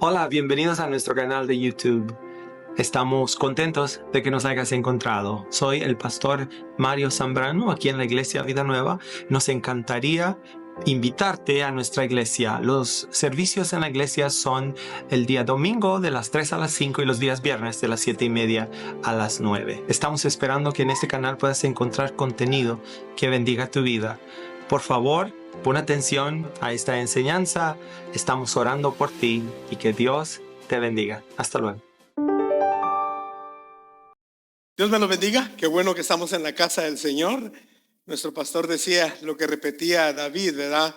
Hola, bienvenidos a nuestro canal de YouTube. Estamos contentos de que nos hayas encontrado. Soy el pastor Mario Zambrano, aquí en la Iglesia Vida Nueva. Nos encantaría invitarte a nuestra iglesia. Los servicios en la iglesia son el día domingo de las 3 a las 5 y los días viernes de las 7:30 a las 9. Estamos esperando que en este canal puedas encontrar contenido que bendiga tu vida. Por favor, pon atención a esta enseñanza. Estamos orando por ti y que Dios te bendiga. Hasta luego. Dios me lo bendiga. Qué bueno que estamos en la casa del Señor. Nuestro pastor decía lo que repetía David, ¿verdad?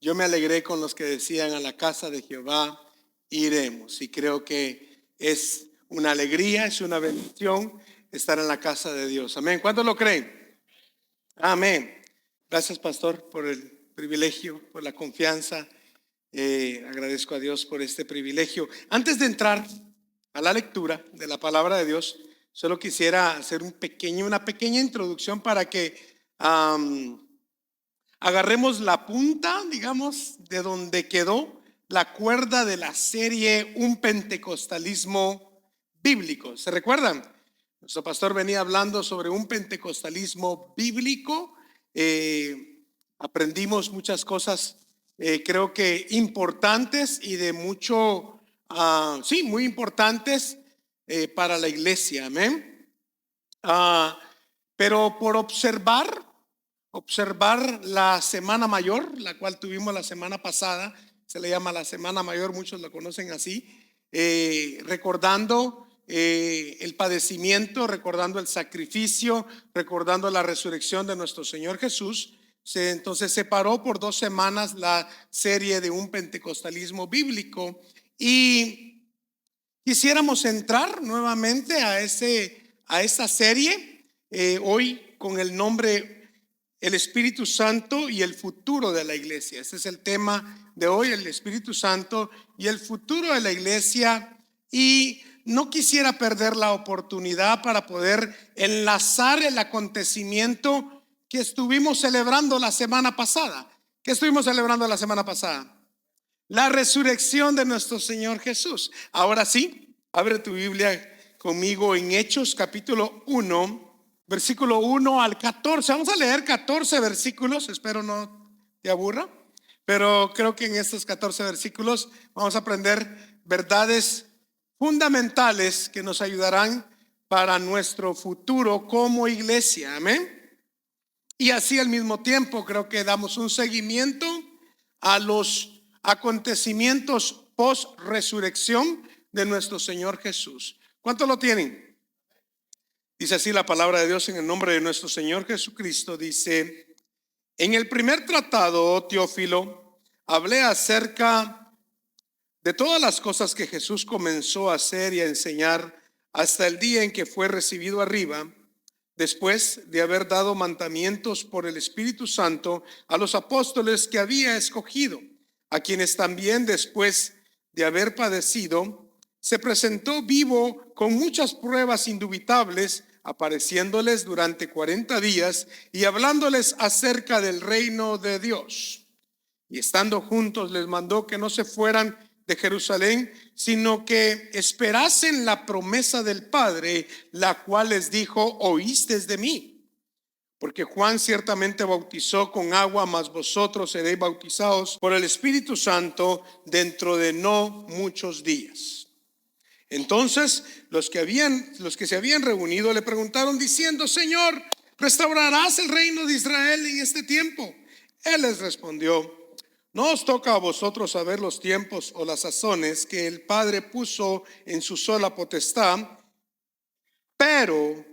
Yo me alegré con los que decían: a la casa de Jehová iremos. Y creo que es una alegría, es una bendición estar en la casa de Dios. Amén. ¿Cuántos lo creen? Amén. Gracias, pastor, por el privilegio, por la confianza. Agradezco a Dios por este privilegio. Antes de entrar a la lectura de la palabra de Dios, solo quisiera hacer una pequeña introducción para que agarremos la punta, digamos, de donde quedó la cuerda de la serie Un Pentecostalismo Bíblico. ¿Se recuerdan? Nuestro pastor venía hablando sobre un pentecostalismo bíblico. Aprendimos muchas cosas, creo que importantes y de mucho, muy importantes para la iglesia. Amén. Pero por observar la Semana Mayor, la cual tuvimos la semana pasada, se le llama la Semana Mayor, muchos la conocen así, recordando el padecimiento, recordando el sacrificio, recordando la resurrección de nuestro Señor Jesús. Entonces se paró por 2 semanas la serie de Un Pentecostalismo Bíblico, y quisiéramos entrar nuevamente a esa serie hoy con el nombre El Espíritu Santo y el futuro de la iglesia. Ese es el tema de hoy, el Espíritu Santo y el futuro de la iglesia. Y no quisiera perder la oportunidad para poder enlazar el acontecimiento que estuvimos celebrando la semana pasada. ¿Qué estuvimos celebrando la semana pasada? La resurrección de nuestro Señor Jesús. Ahora sí, abre tu Biblia conmigo en Hechos capítulo 1, versículo 1 al 14. Vamos a leer 14 versículos, espero no te aburra, pero creo que en estos 14 versículos vamos a aprender verdades fundamentales que nos ayudarán para nuestro futuro como iglesia. Amén. Y así al mismo tiempo creo que damos un seguimiento a los acontecimientos post-resurrección de nuestro Señor Jesús. ¿Cuántos lo tienen? Dice así la palabra de Dios en el nombre de nuestro Señor Jesucristo. Dice: en el primer tratado, Teófilo, hablé acerca de todas las cosas que Jesús comenzó a hacer y a enseñar hasta el día en que fue recibido arriba, después de haber dado mandamientos por el Espíritu Santo a los apóstoles que había escogido, a quienes también después de haber padecido, se presentó vivo con muchas pruebas indubitables, apareciéndoles durante 40 días y hablándoles acerca del reino de Dios. Y estando juntos les mandó que no se fueran de Jerusalén, sino que esperasen la promesa del Padre, la cual les dijo: oísteis de mí. Porque Juan ciertamente bautizó con agua, mas vosotros seréis bautizados por el Espíritu Santo dentro de no muchos días. Entonces los que se habían reunido le preguntaron diciendo: Señor, ¿restaurarás el reino de Israel en este tiempo? Él les respondió: no os toca a vosotros saber los tiempos o las sazones que el Padre puso en su sola potestad, pero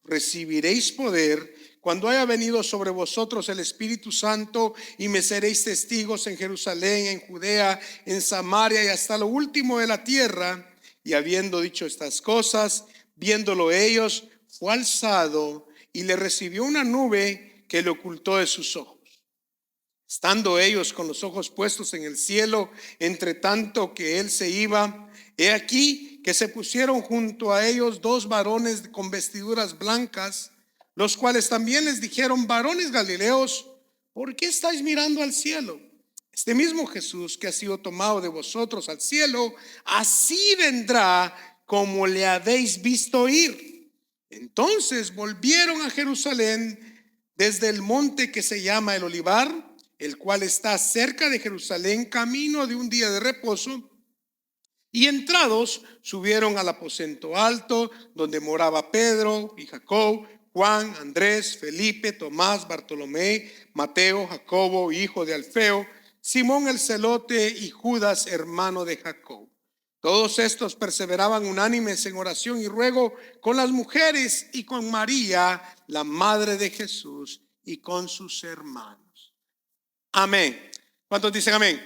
recibiréis poder cuando haya venido sobre vosotros el Espíritu Santo, y me seréis testigos en Jerusalén, en Judea, en Samaria y hasta lo último de la tierra. Y habiendo dicho estas cosas, viéndolo ellos, fue alzado y le recibió una nube que le ocultó de sus ojos. Estando ellos con los ojos puestos en el cielo, entre tanto que él se iba, he aquí que se pusieron junto a ellos 2 varones con vestiduras blancas, los cuales también les dijeron: varones galileos, ¿por qué estáis mirando al cielo? este mismo Jesús que ha sido tomado de vosotros al cielo, así vendrá como le habéis visto ir. Entonces volvieron a Jerusalén desde el monte que se llama el Olivar, el cual está cerca de Jerusalén, camino de un día de reposo. Y entrados, subieron al aposento alto, donde moraba Pedro y Jacob, Juan, Andrés, Felipe, Tomás, Bartolomé, Mateo, Jacobo, hijo de Alfeo, Simón el celote y Judas, hermano de Jacob. Todos estos perseveraban unánimes en oración y ruego con las mujeres y con María, la madre de Jesús, y con sus hermanos. Amén. ¿Cuántos dicen amén?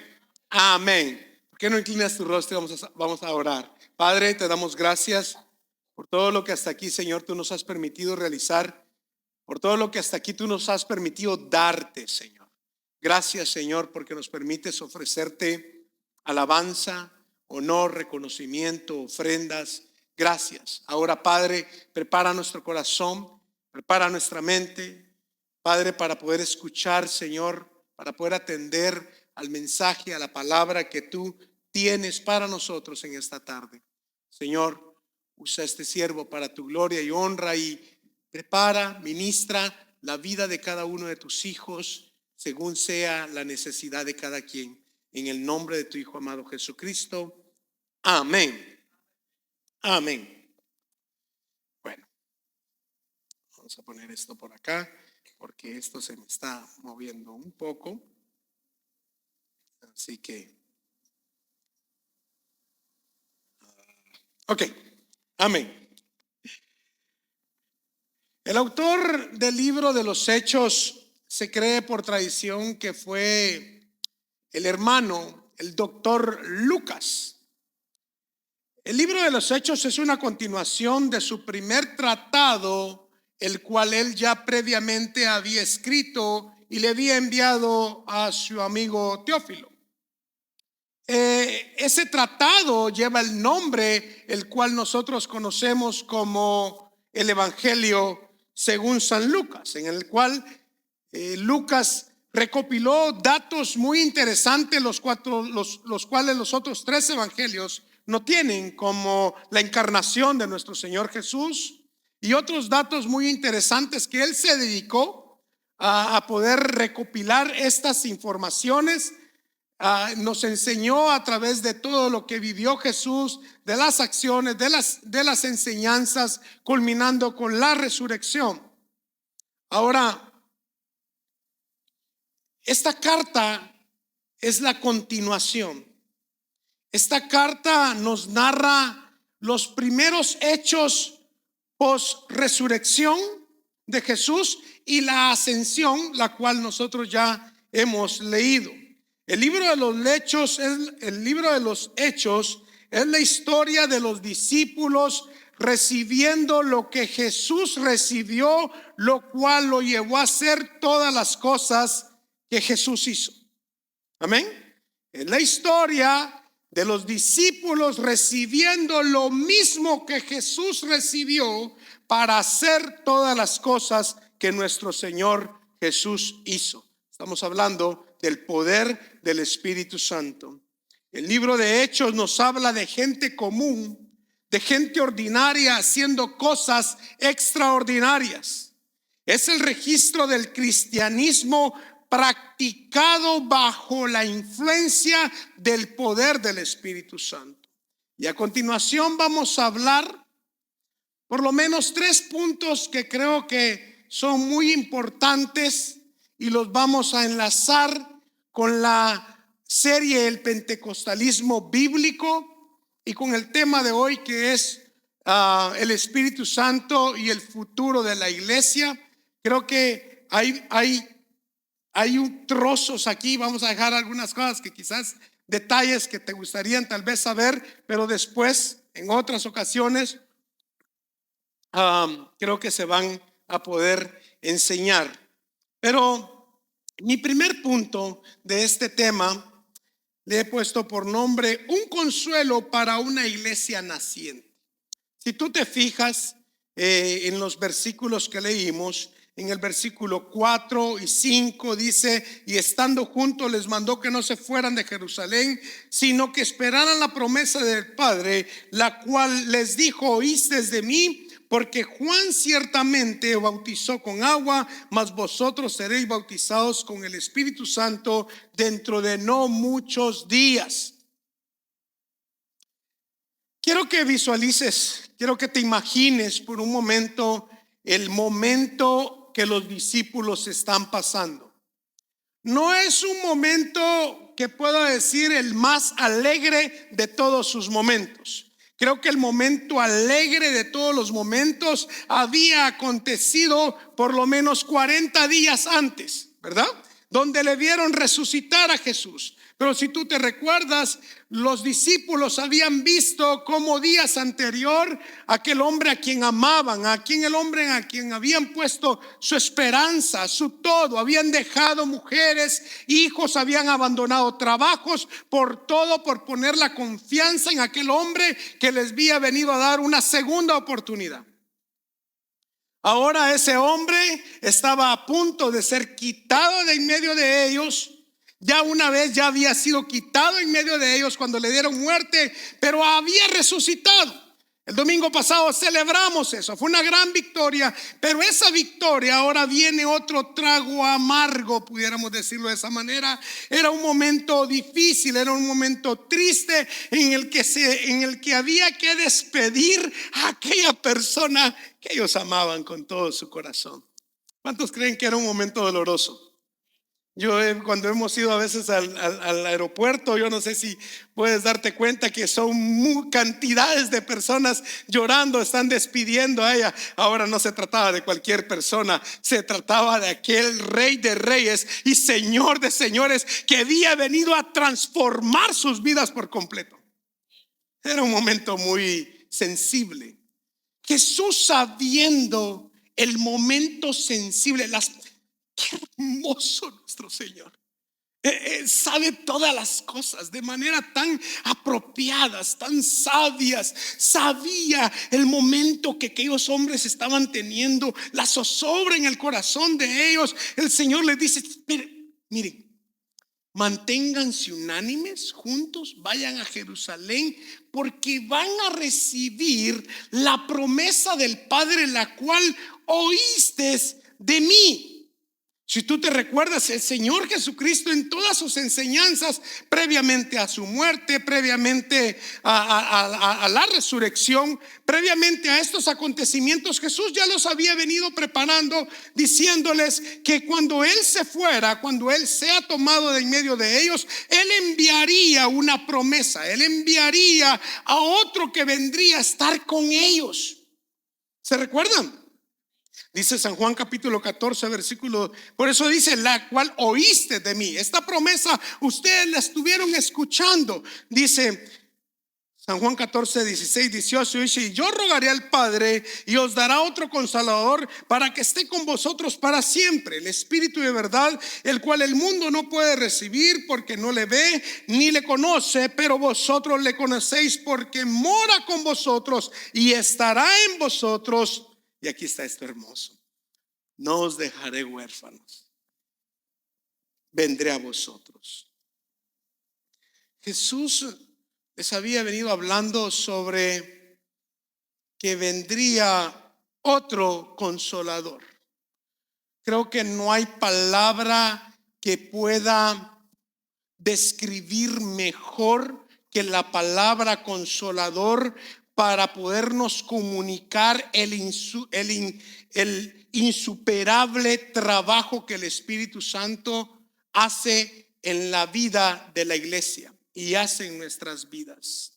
Amén. ¿Por qué no inclinas tu rostro y vamos a orar? Padre, te damos gracias por todo lo que hasta aquí, Señor, tú nos has permitido realizar, por todo lo que hasta aquí tú nos has permitido darte, Señor. Gracias, Señor, porque nos permites ofrecerte alabanza, honor, reconocimiento, ofrendas. Gracias. Ahora, Padre, prepara nuestro corazón, prepara nuestra mente, Padre, para poder escuchar, Señor, para poder atender al mensaje, a la palabra que tú tienes para nosotros en esta tarde. Señor, usa este siervo para tu gloria y honra y prepara, ministra la vida de cada uno de tus hijos según sea la necesidad de cada quien. En el nombre de tu Hijo amado Jesucristo. Amén. Amén. Bueno, vamos a poner esto por acá porque esto se me está moviendo un poco. Así que, ok, amén. El autor del libro de los Hechos se cree por tradición que fue el hermano, el doctor Lucas. El libro de los Hechos es una continuación de su primer tratado, el cual él ya previamente había escrito y le había enviado a su amigo Teófilo. Ese tratado lleva el nombre, el cual nosotros conocemos como el Evangelio según San Lucas, en el cual Lucas recopiló datos muy interesantes, los cuales los otros tres evangelios no tienen, como la encarnación de nuestro Señor Jesús y otros datos muy interesantes que él se dedicó a poder recopilar estas informaciones. Nos enseñó a través de todo lo que vivió Jesús, de las acciones, de las enseñanzas, culminando con la resurrección. Ahora, esta carta es la continuación. Esta carta nos narra los primeros hechos post-resurrección de Jesús y la ascensión, la cual nosotros ya hemos leído. El libro de los Hechos es la historia de los discípulos recibiendo lo que Jesús recibió, lo cual lo llevó a hacer todas las cosas que Jesús hizo. Amén. Es la historia de los discípulos recibiendo lo mismo que Jesús recibió para hacer todas las cosas que nuestro Señor Jesús hizo. Estamos hablando del poder del Espíritu Santo. El libro de Hechos nos habla de gente común, de gente ordinaria haciendo cosas extraordinarias. Es el registro del cristianismo practicado bajo la influencia del poder del Espíritu Santo. Y a continuación vamos a hablar por lo menos 3 puntos que creo que son muy importantes y los vamos a enlazar con la serie El Pentecostalismo Bíblico y con el tema de hoy que es el Espíritu Santo y el futuro de la iglesia. Creo que hay un trozos aquí. Vamos a dejar algunas cosas que quizás detalles que te gustarían tal vez saber, pero después en otras ocasiones creo que se van a poder enseñar. Pero mi primer punto de este tema le he puesto por nombre un consuelo para una iglesia naciente. Si tú te fijas en los versículos que leímos, En el versículo 4 y 5 dice: y estando juntos les mandó que no se fueran de Jerusalén, sino que esperaran la promesa del Padre, la cual les dijo: oísteis de mí, porque Juan ciertamente bautizó con agua, mas vosotros seréis bautizados con el Espíritu Santo dentro de no muchos días. Quiero que visualices, quiero que te imagines por un momento el momento que los discípulos están pasando. No es un momento que puedo decir el más alegre de todos sus momentos. Creo que el momento alegre de todos los momentos había acontecido por lo menos 40 días antes, ¿verdad? Donde le vieron resucitar a Jesús. Pero si tú te recuerdas, los discípulos habían visto cómo días anterior aquel hombre a quien amaban, el hombre a quien habían puesto su esperanza, su todo, habían dejado mujeres, hijos, habían abandonado trabajos, por todo, por poner la confianza en aquel hombre que les había venido a dar una segunda oportunidad. Ahora ese hombre estaba a punto de ser quitado de en medio de ellos. Ya una vez ya había sido quitado en medio de ellos cuando le dieron muerte, pero había resucitado. El domingo pasado celebramos eso, fue una gran victoria, pero esa victoria ahora viene otro trago amargo, pudiéramos decirlo de esa manera. Era un momento difícil, era un momento triste en el que había que despedir a aquella persona que ellos amaban con todo su corazón. ¿Cuántos creen que era un momento doloroso? Cuando hemos ido a veces al aeropuerto, yo no sé si puedes darte cuenta que son cantidades de personas llorando, están despidiendo a ella. Ahora no se trataba de cualquier persona, se trataba de aquel Rey de Reyes y Señor de Señores que había venido a transformar sus vidas por completo. Era un momento muy sensible. Jesús, sabiendo el momento sensible, qué hermoso nuestro Señor. Sabe todas las cosas de manera tan apropiadas, tan sabias. Sabía el momento que aquellos hombres estaban teniendo, la zozobra en el corazón de ellos. El Señor les dice: miren, manténganse unánimes, juntos, vayan a Jerusalén, porque van a recibir la promesa del Padre, la cual oíste de mí. Si tú te recuerdas, el Señor Jesucristo en todas sus enseñanzas, previamente a su muerte, previamente a la resurrección, previamente a estos acontecimientos, Jesús ya los había venido preparando, diciéndoles que cuando Él se fuera, cuando Él sea tomado de en medio de ellos, Él enviaría una promesa, Él enviaría a otro que vendría a estar con ellos. ¿Se recuerdan? Dice San Juan capítulo 14 versículo, por eso dice: la cual oíste de mí. Esta promesa ustedes la estuvieron escuchando. Dice San Juan 14, 16, 18, dice: y yo rogaré al Padre y os dará otro Consolador para que esté con vosotros para siempre, el Espíritu de verdad, el cual el mundo no puede recibir porque no le ve ni le conoce, pero vosotros le conocéis porque mora con vosotros y estará en vosotros. Y aquí está esto hermoso: no os dejaré huérfanos, vendré a vosotros. Jesús les había venido hablando sobre que vendría otro Consolador. Creo que no hay palabra que pueda describir mejor que la palabra Consolador para podernos comunicar el insuperable trabajo que el Espíritu Santo hace en la vida de la iglesia y hace en nuestras vidas.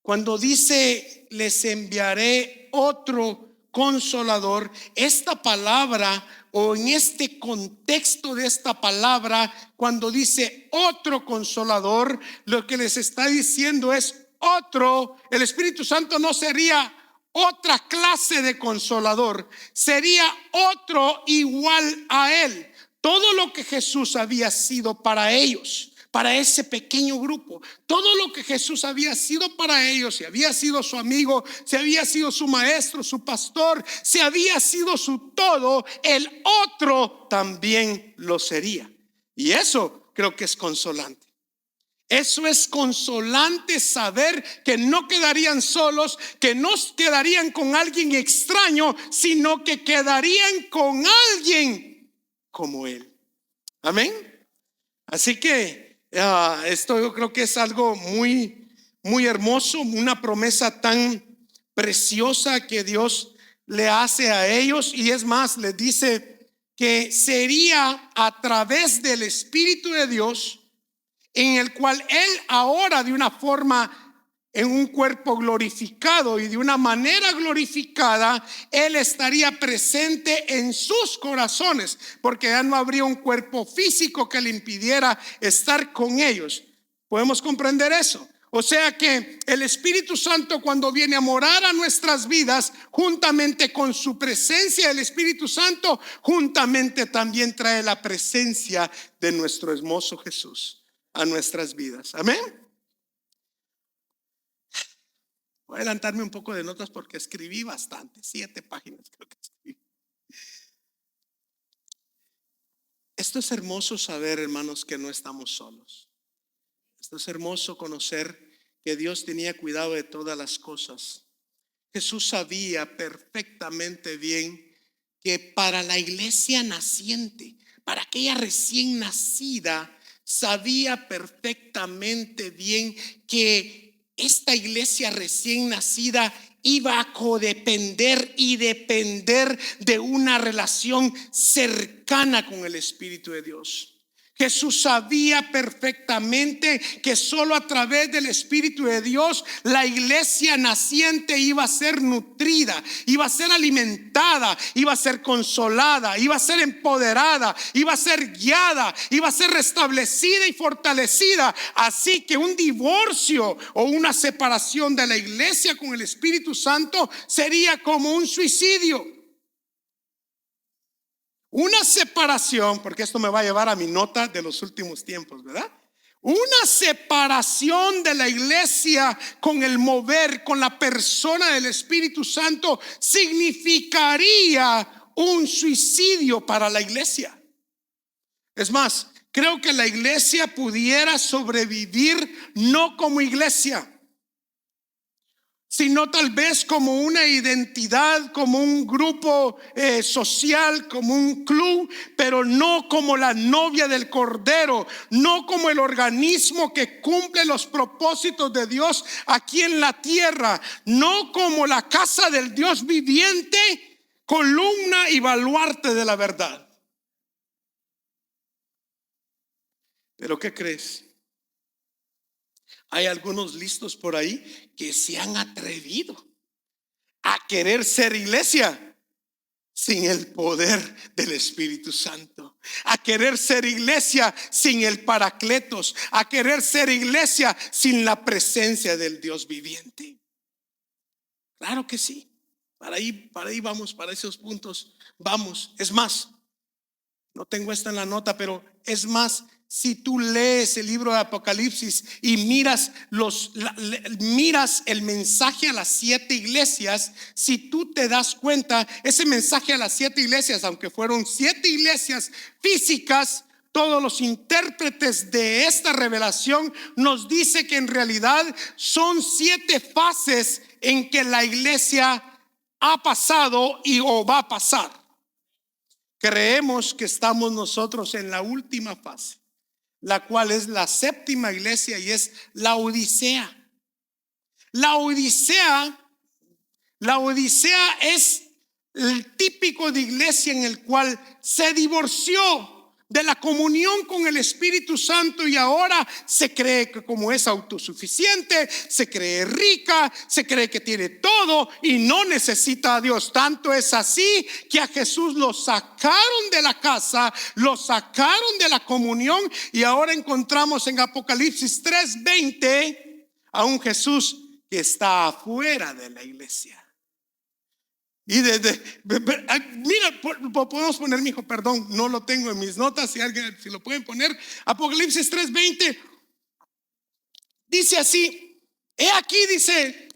Cuando dice: les enviaré otro Consolador, esta palabra, o en este contexto de esta palabra, cuando dice otro Consolador, lo que les está diciendo es otro. El Espíritu Santo no sería otra clase de Consolador, sería otro igual a Él. Todo lo que Jesús había sido para ellos, para ese pequeño grupo. Todo lo que Jesús había sido para ellos, si había sido su amigo, si había sido su maestro, su pastor, si había sido su todo, el otro también lo sería. Y eso creo que es consolante. Eso es consolante, saber que no quedarían solos, que no quedarían con alguien extraño, sino que quedarían con alguien como Él. Amén. Así que esto yo creo que es algo muy, muy hermoso, una promesa tan preciosa que Dios le hace a ellos. Y es más, les dice que sería a través del Espíritu de Dios, en el cual Él ahora de una forma, en un cuerpo glorificado y de una manera glorificada, Él estaría presente en sus corazones, porque ya no habría un cuerpo físico que le impidiera estar con ellos. ¿Podemos comprender eso? O sea que el Espíritu Santo, cuando viene a morar a nuestras vidas, juntamente con su presencia, el Espíritu Santo juntamente también trae la presencia de nuestro hermoso Jesús a nuestras vidas. Amén. Voy a adelantarme un poco de notas porque escribí bastante, 7 páginas creo que escribí. Esto es hermoso saber, hermanos, que no estamos solos. Esto es hermoso conocer que Dios tenía cuidado de todas las cosas. Jesús sabía perfectamente bien que para la iglesia naciente, para aquella recién nacida, sabía perfectamente bien que esta iglesia recién nacida iba a codepender y depender de una relación cercana con el Espíritu de Dios. Jesús sabía perfectamente que solo a través del Espíritu de Dios la iglesia naciente iba a ser nutrida, iba a ser alimentada, iba a ser consolada, iba a ser empoderada, iba a ser guiada, iba a ser restablecida y fortalecida. Así que un divorcio o una separación de la iglesia con el Espíritu Santo sería como un suicidio. Una separación, porque esto me va a llevar a mi nota de los últimos tiempos, ¿verdad? Una separación de la iglesia con el mover, con la persona del Espíritu Santo, significaría un suicidio para la iglesia. Es más, creo que la iglesia pudiera sobrevivir no como iglesia, sino tal vez como una identidad, como un grupo social, como un club, pero no como la novia del Cordero, no como el organismo que cumple los propósitos de Dios aquí en la tierra, no como la casa del Dios viviente, columna y baluarte de la verdad. ¿Pero qué crees? Hay algunos listos por ahí que se han atrevido a querer ser iglesia sin el poder del Espíritu Santo, a querer ser iglesia sin el Paracletos, a querer ser iglesia sin la presencia del Dios viviente. Claro que sí. Para ahí vamos, para esos puntos vamos. Es más, no tengo esto en la nota, pero es más, si tú lees el libro de Apocalipsis y miras el mensaje a las 7 iglesias, si tú te das cuenta, ese mensaje a las 7 iglesias, aunque fueron 7 iglesias físicas, todos los intérpretes de esta revelación nos dice que en realidad son 7 fases en que la iglesia ha pasado y o va a pasar. Creemos que estamos nosotros en la última fase, la cual es la 7ª iglesia, y es la Odisea. La Odisea es el típico de iglesia en el cual se divorció de la comunión con el Espíritu Santo y ahora se cree que como es autosuficiente, se cree rica, se cree que tiene todo y no necesita a Dios. Tanto es así que a Jesús lo sacaron de la casa, lo sacaron de la comunión, y ahora encontramos en Apocalipsis 3:20 a un Jesús que está afuera de la iglesia. Y mira, podemos poner, mi hijo, perdón, no lo tengo en mis notas, si lo pueden poner, Apocalipsis 3:20, Dice así, he aquí, dice,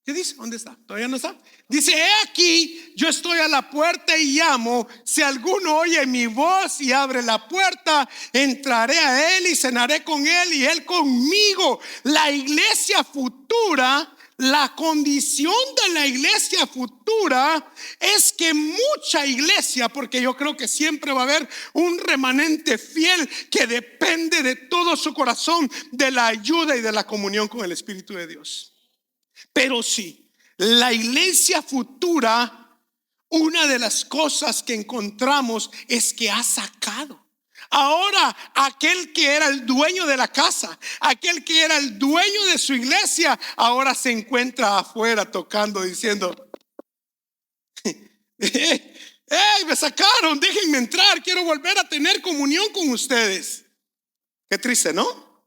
¿qué dice? ¿Dónde está? ¿Todavía no está? Dice, he aquí, yo estoy a la puerta y llamo. Si alguno oye mi voz y abre la puerta, entraré a él y cenaré con él y él conmigo. La iglesia futura, la condición de la iglesia futura es que mucha iglesia, porque yo creo que siempre va a haber un remanente fiel que depende de todo su corazón de la ayuda y de la comunión con el Espíritu de Dios. Pero sí, la iglesia futura, una de las cosas que encontramos es que ha sacado. Ahora aquel que era el dueño de la casa, aquel que era el dueño de su iglesia, ahora se encuentra afuera tocando, diciendo, me sacaron, déjenme entrar, quiero volver a tener comunión con ustedes. Qué triste, ¿no?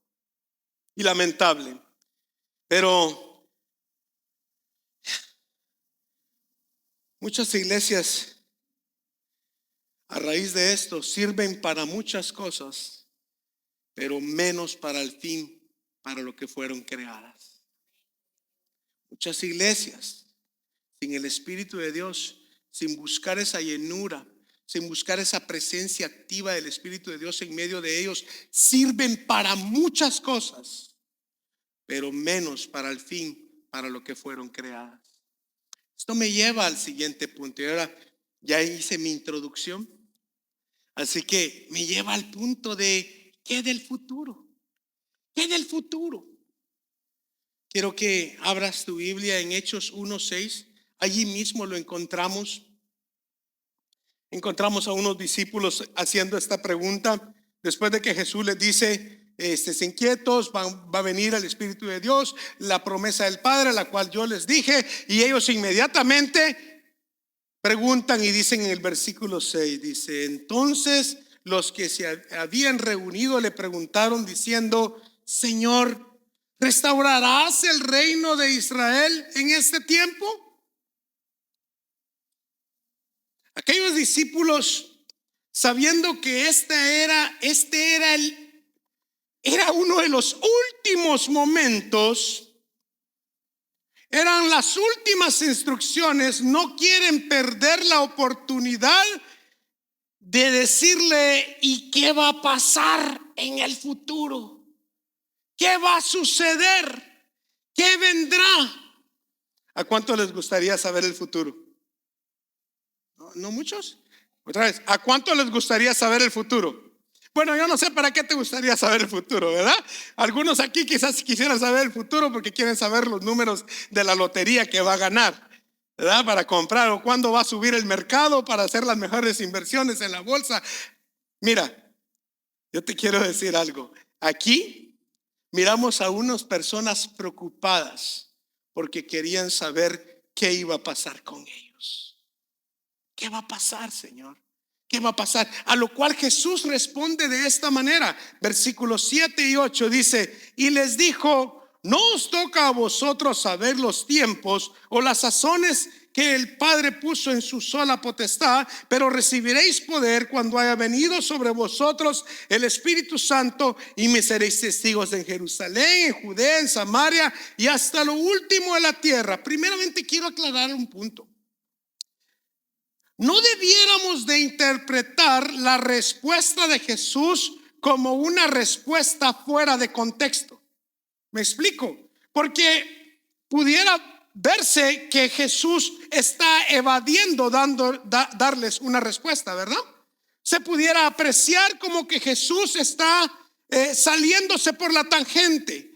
Y lamentable. Pero muchas iglesias, a raíz de esto, sirven para muchas cosas, pero menos para el fin, para lo que fueron creadas. Muchas iglesias, sin el Espíritu de Dios, sin buscar esa llenura, sin buscar esa presencia activa del Espíritu de Dios en medio de ellos, sirven para muchas cosas, pero menos para el fin, para lo que fueron creadas. Esto me lleva al siguiente punto. Y ahora ya hice mi introducción. Así que me lleva al punto de ¿qué del futuro? ¿Qué del futuro? Quiero que abras tu Biblia en Hechos 1:6. Allí mismo lo encontramos. Encontramos a unos discípulos haciendo esta pregunta. Después de que Jesús les dice, estén inquietos, va a venir el Espíritu de Dios, la promesa del Padre, la cual yo les dije, y ellos inmediatamente preguntan y dicen en el versículo 6, dice, entonces los que se habían reunido le preguntaron diciendo, Señor, ¿restaurarás el reino de Israel en este tiempo? Aquellos discípulos, sabiendo que era uno de los últimos momentos, eran las últimas instrucciones, no quieren perder la oportunidad de decirle, ¿y qué va a pasar en el futuro? ¿Qué va a suceder? ¿Qué vendrá? ¿A cuánto les gustaría saber el futuro? ¿No muchos? Otra vez, ¿a cuánto les gustaría saber el futuro? Bueno, yo no sé para qué te gustaría saber el futuro, ¿verdad? Algunos aquí quizás quisieran saber el futuro porque quieren saber los números de la lotería que va a ganar, ¿verdad? Para comprar, o cuándo va a subir el mercado para hacer las mejores inversiones en la bolsa. Mira, yo te quiero decir algo. Aquí miramos a unas personas preocupadas porque querían saber qué iba a pasar con ellos. ¿Qué va a pasar, Señor? ¿Qué va a pasar? A lo cual Jesús responde de esta manera. Versículos 7 y 8 dice, y les dijo, no os toca a vosotros saber los tiempos o las sazones que el Padre puso en su sola potestad, pero recibiréis poder cuando haya venido sobre vosotros el Espíritu Santo y me seréis testigos en Jerusalén, en Judea, en Samaria y hasta lo último de la tierra. Primeramente quiero aclarar un punto. No debiéramos de interpretar la respuesta de Jesús como una respuesta fuera de contexto. ¿Me explico? Porque pudiera verse que Jesús está evadiendo darles una respuesta, ¿verdad? Se pudiera apreciar como que Jesús está saliéndose por la tangente.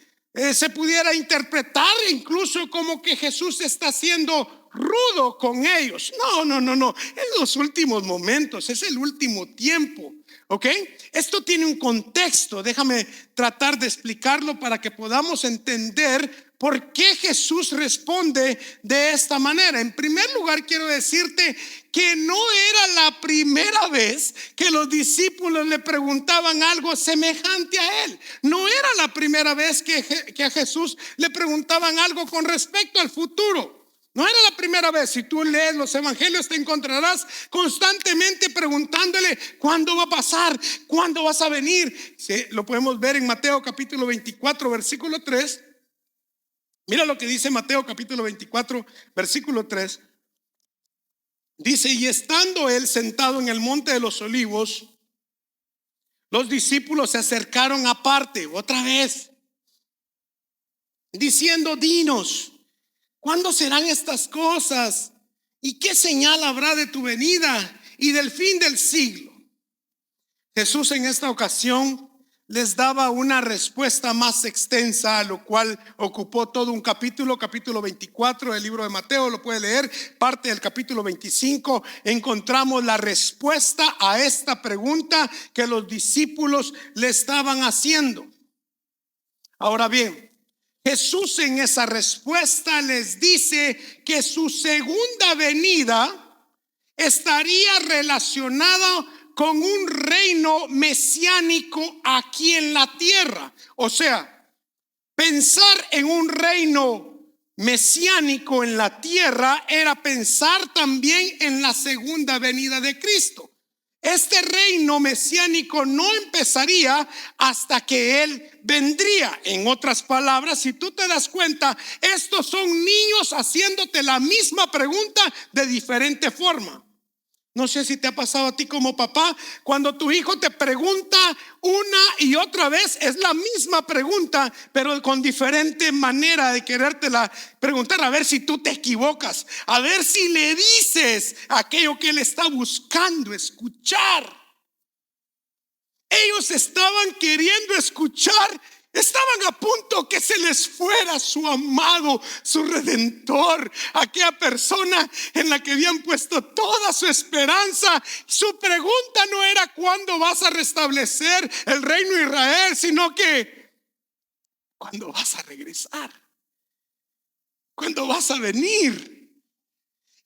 Se pudiera interpretar incluso como que Jesús está siendo rudo con ellos. No. En los últimos momentos, es el último tiempo. ¿Ok? Esto tiene un contexto. Déjame tratar de explicarlo para que podamos entender por qué Jesús responde de esta manera. En primer lugar, quiero decirte que no era la primera vez que los discípulos le preguntaban algo semejante a él. No era la primera vez que a Jesús le preguntaban algo con respecto al futuro. No era la primera vez. Si tú lees los evangelios, te encontrarás constantemente preguntándole: ¿cuándo va a pasar? ¿Cuándo vas a venir? Sí, lo podemos ver en Mateo capítulo 24, versículo 3. Mira lo que dice Mateo capítulo 24, versículo 3. Dice: y estando él sentado en el monte de los olivos, los discípulos se acercaron aparte, otra vez, diciendo: dinos, ¿cuándo serán estas cosas? ¿Y qué señal habrá de tu venida y del fin del siglo? Jesús en esta ocasión les daba una respuesta más extensa, a lo cual ocupó todo un capítulo, capítulo 24 del libro de Mateo. Lo puede leer, parte del capítulo 25. Encontramos la respuesta a esta pregunta que los discípulos le estaban haciendo. Ahora bien, Jesús en esa respuesta les dice que su segunda venida estaría relacionada con un reino mesiánico aquí en la tierra. O sea, pensar en un reino mesiánico en la tierra era pensar también en la segunda venida de Cristo. Este reino mesiánico no empezaría hasta que Él vendría. En otras palabras, si tú te das cuenta, estos son niños haciéndote la misma pregunta de diferente forma. No sé si te ha pasado a ti como papá, cuando tu hijo te pregunta una y otra vez, es la misma pregunta, pero con diferente manera de querértela preguntar, a ver si tú te equivocas, a ver si le dices aquello que él está buscando escuchar. Ellos estaban queriendo escuchar, estaban a punto que se les fuera su amado, su redentor, aquella persona en la que habían puesto toda su esperanza. Su pregunta no era: ¿cuándo vas a restablecer el reino de Israel?, sino que: ¿cuándo vas a regresar? ¿Cuándo vas a venir?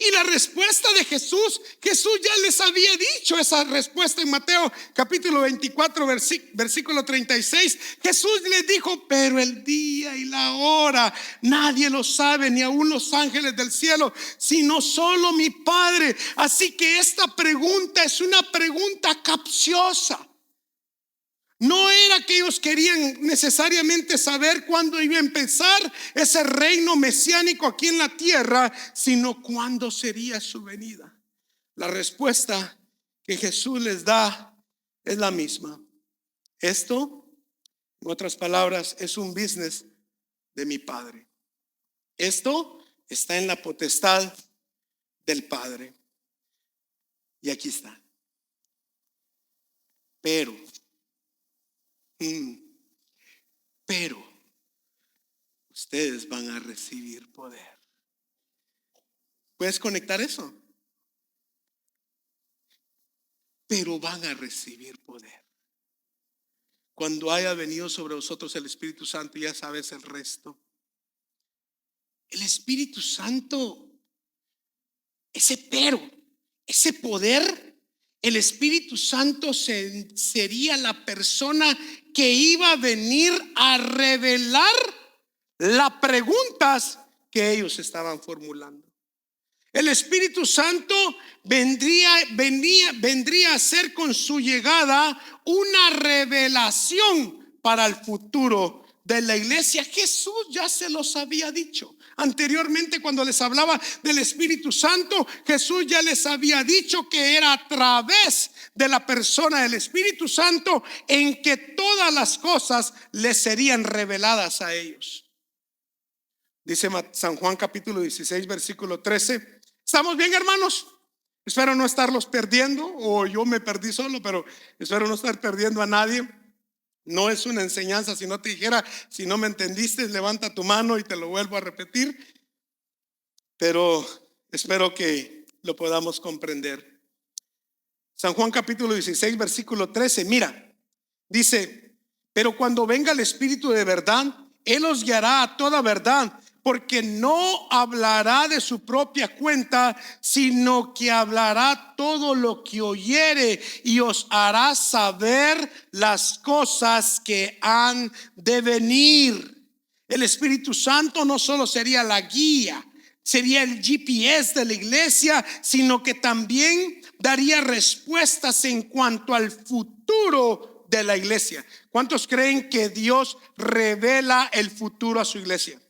Y la respuesta de Jesús ya les había dicho esa respuesta en Mateo capítulo 24, versículo 36. Jesús les dijo: pero el día y la hora nadie lo sabe, ni aun los ángeles del cielo, sino solo mi Padre. Así que esta pregunta es una pregunta capciosa. No era que ellos querían necesariamente saber cuándo iba a empezar ese reino mesiánico aquí en la tierra, sino cuándo sería su venida. La respuesta que Jesús les da es la misma. Esto, en otras palabras, es un business de mi Padre. Esto está en la potestad del Padre. Y aquí está. Pero ustedes van a recibir poder. ¿Puedes conectar eso? Pero van a recibir poder cuando haya venido sobre vosotros el Espíritu Santo. Ya sabes el resto. El Espíritu Santo, ese poder, el Espíritu Santo sería la persona que iba a venir a revelar las preguntas que ellos estaban formulando. El Espíritu Santo vendría a ser con su llegada una revelación para el futuro de la iglesia. Jesús ya se los había dicho. Anteriormente, cuando les hablaba del Espíritu Santo, Jesús ya les había dicho que era a través de la persona del Espíritu Santo en que todas las cosas les serían reveladas a ellos. Dice San Juan capítulo 16, versículo 13. ¿Estamos bien, hermanos? Espero no estarlos perdiendo, o yo me perdí solo, pero espero no estar perdiendo a nadie. No es una enseñanza. Si no te dijera, si no me entendiste, levanta tu mano y te lo vuelvo a repetir. Pero espero que lo podamos comprender. San Juan capítulo 16, versículo 13. Mira, dice: pero cuando venga el Espíritu de verdad, Él os guiará a toda verdad, porque no hablará de su propia cuenta, sino que hablará todo lo que oyere y os hará saber las cosas que han de venir. El Espíritu Santo no solo sería la guía, sería el GPS de la iglesia, sino que también daría respuestas en cuanto al futuro de la iglesia. ¿Cuántos creen que Dios revela el futuro a su iglesia?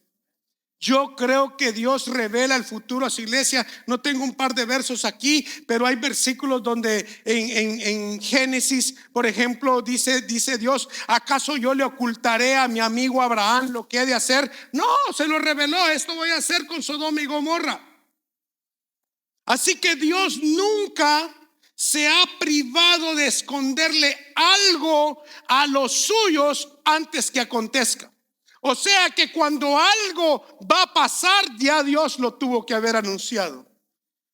Yo creo que Dios revela el futuro a su iglesia. No tengo un par de versos aquí, pero hay versículos donde en Génesis, por ejemplo, dice Dios: ¿acaso yo le ocultaré a mi amigo Abraham lo que he de hacer? No, se lo reveló: esto voy a hacer con Sodoma y Gomorra. Así que Dios nunca se ha privado de esconderle algo a los suyos antes que acontezca. O sea que cuando algo va a pasar, ya Dios lo tuvo que haber anunciado.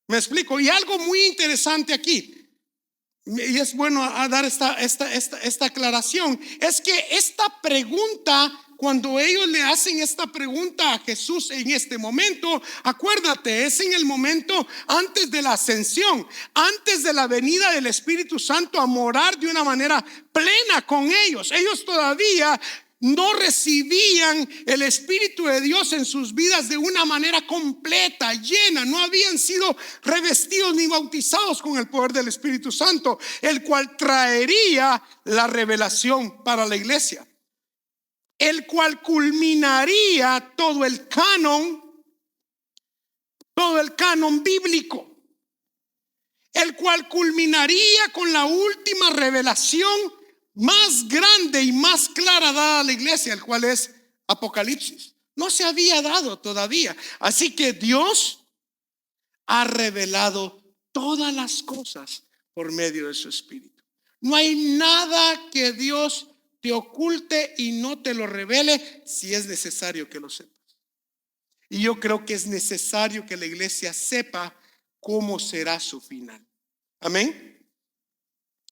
¿Me explico? Y algo muy interesante aquí, y es bueno a dar esta aclaración, es que esta pregunta, cuando ellos le hacen esta pregunta a Jesús en este momento, acuérdate, es en el momento antes de la ascensión, antes de la venida del Espíritu Santo a morar de una manera plena con ellos. Ellos todavía no recibían el Espíritu de Dios en sus vidas de una manera completa, llena. No habían sido revestidos ni bautizados con el poder del Espíritu Santo, el cual traería la revelación para la iglesia, el cual culminaría todo el canon bíblico, el cual culminaría con la última revelación más grande y más clara dada a la iglesia, el cual es Apocalipsis. No se había dado todavía. Así que Dios ha revelado todas las cosas por medio de su Espíritu. No hay nada que Dios te oculte y no te lo revele si es necesario que lo sepas. Y yo creo que es necesario que la iglesia sepa cómo será su final. Amén.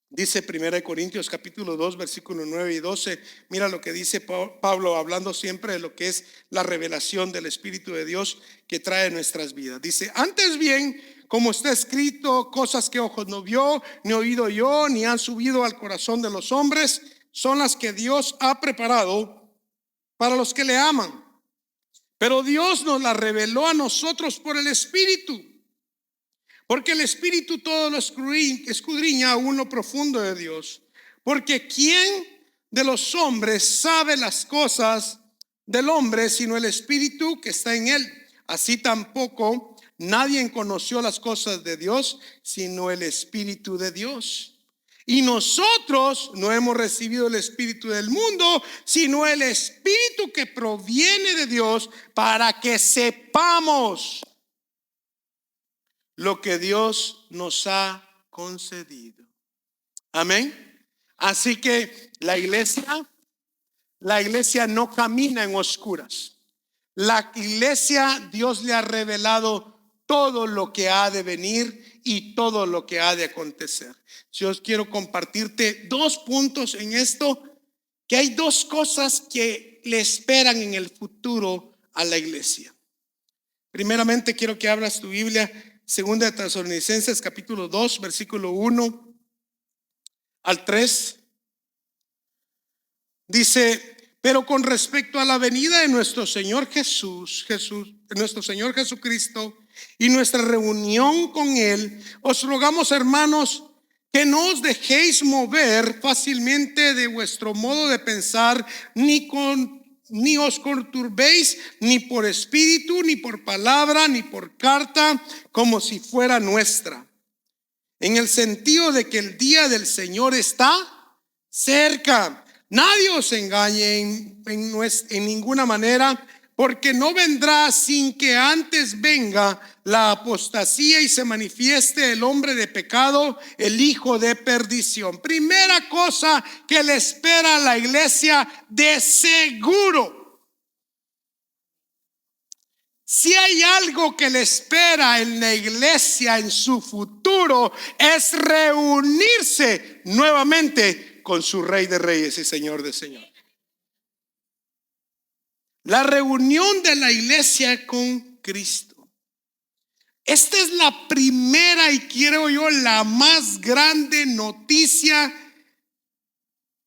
Dice 1 Corintios capítulo 2 versículo 9 y 12. Mira lo que dice Pablo, hablando siempre de lo que es la revelación del Espíritu de Dios que trae nuestras vidas. Dice: antes bien, como está escrito, cosas que ojos no vio, ni oído yo, ni han subido al corazón de los hombres, son las que Dios ha preparado para los que le aman. Pero Dios nos las reveló a nosotros por el Espíritu. Porque el Espíritu todo lo escudriña aún lo profundo de Dios. Porque ¿quién de los hombres sabe las cosas del hombre sino el Espíritu que está en él? Así tampoco nadie conoció las cosas de Dios sino el Espíritu de Dios. Y nosotros no hemos recibido el Espíritu del mundo, sino el Espíritu que proviene de Dios, para que sepamos lo que Dios nos ha concedido. Amén. Así que la iglesia no camina en oscuras. La iglesia, Dios le ha revelado todo lo que ha de venir y todo lo que ha de acontecer. Yo quiero compartirte 2 puntos en esto, que hay 2 cosas que le esperan en el futuro a la iglesia. Primeramente quiero que abras tu Biblia, 2 de Tesalonicenses capítulo 2 versículo 1 al 3. Dice: pero con respecto a la venida de nuestro Señor nuestro Señor Jesucristo y nuestra reunión con Él, os rogamos, hermanos, que no os dejéis mover fácilmente de vuestro modo de pensar, ni os conturbéis ni por espíritu, ni por palabra, ni por carta, como si fuera nuestra, en el sentido de que el día del Señor está cerca. Nadie os engañe en ninguna manera, porque no vendrá sin que antes venga la apostasía y se manifieste el hombre de pecado, el hijo de perdición. Primera cosa que le espera a la iglesia de seguro. Si hay algo que le espera en la iglesia en su futuro, es reunirse nuevamente con su Rey de Reyes y Señor de Señores. La reunión de la iglesia con Cristo. Esta es la primera y creo yo la más grande noticia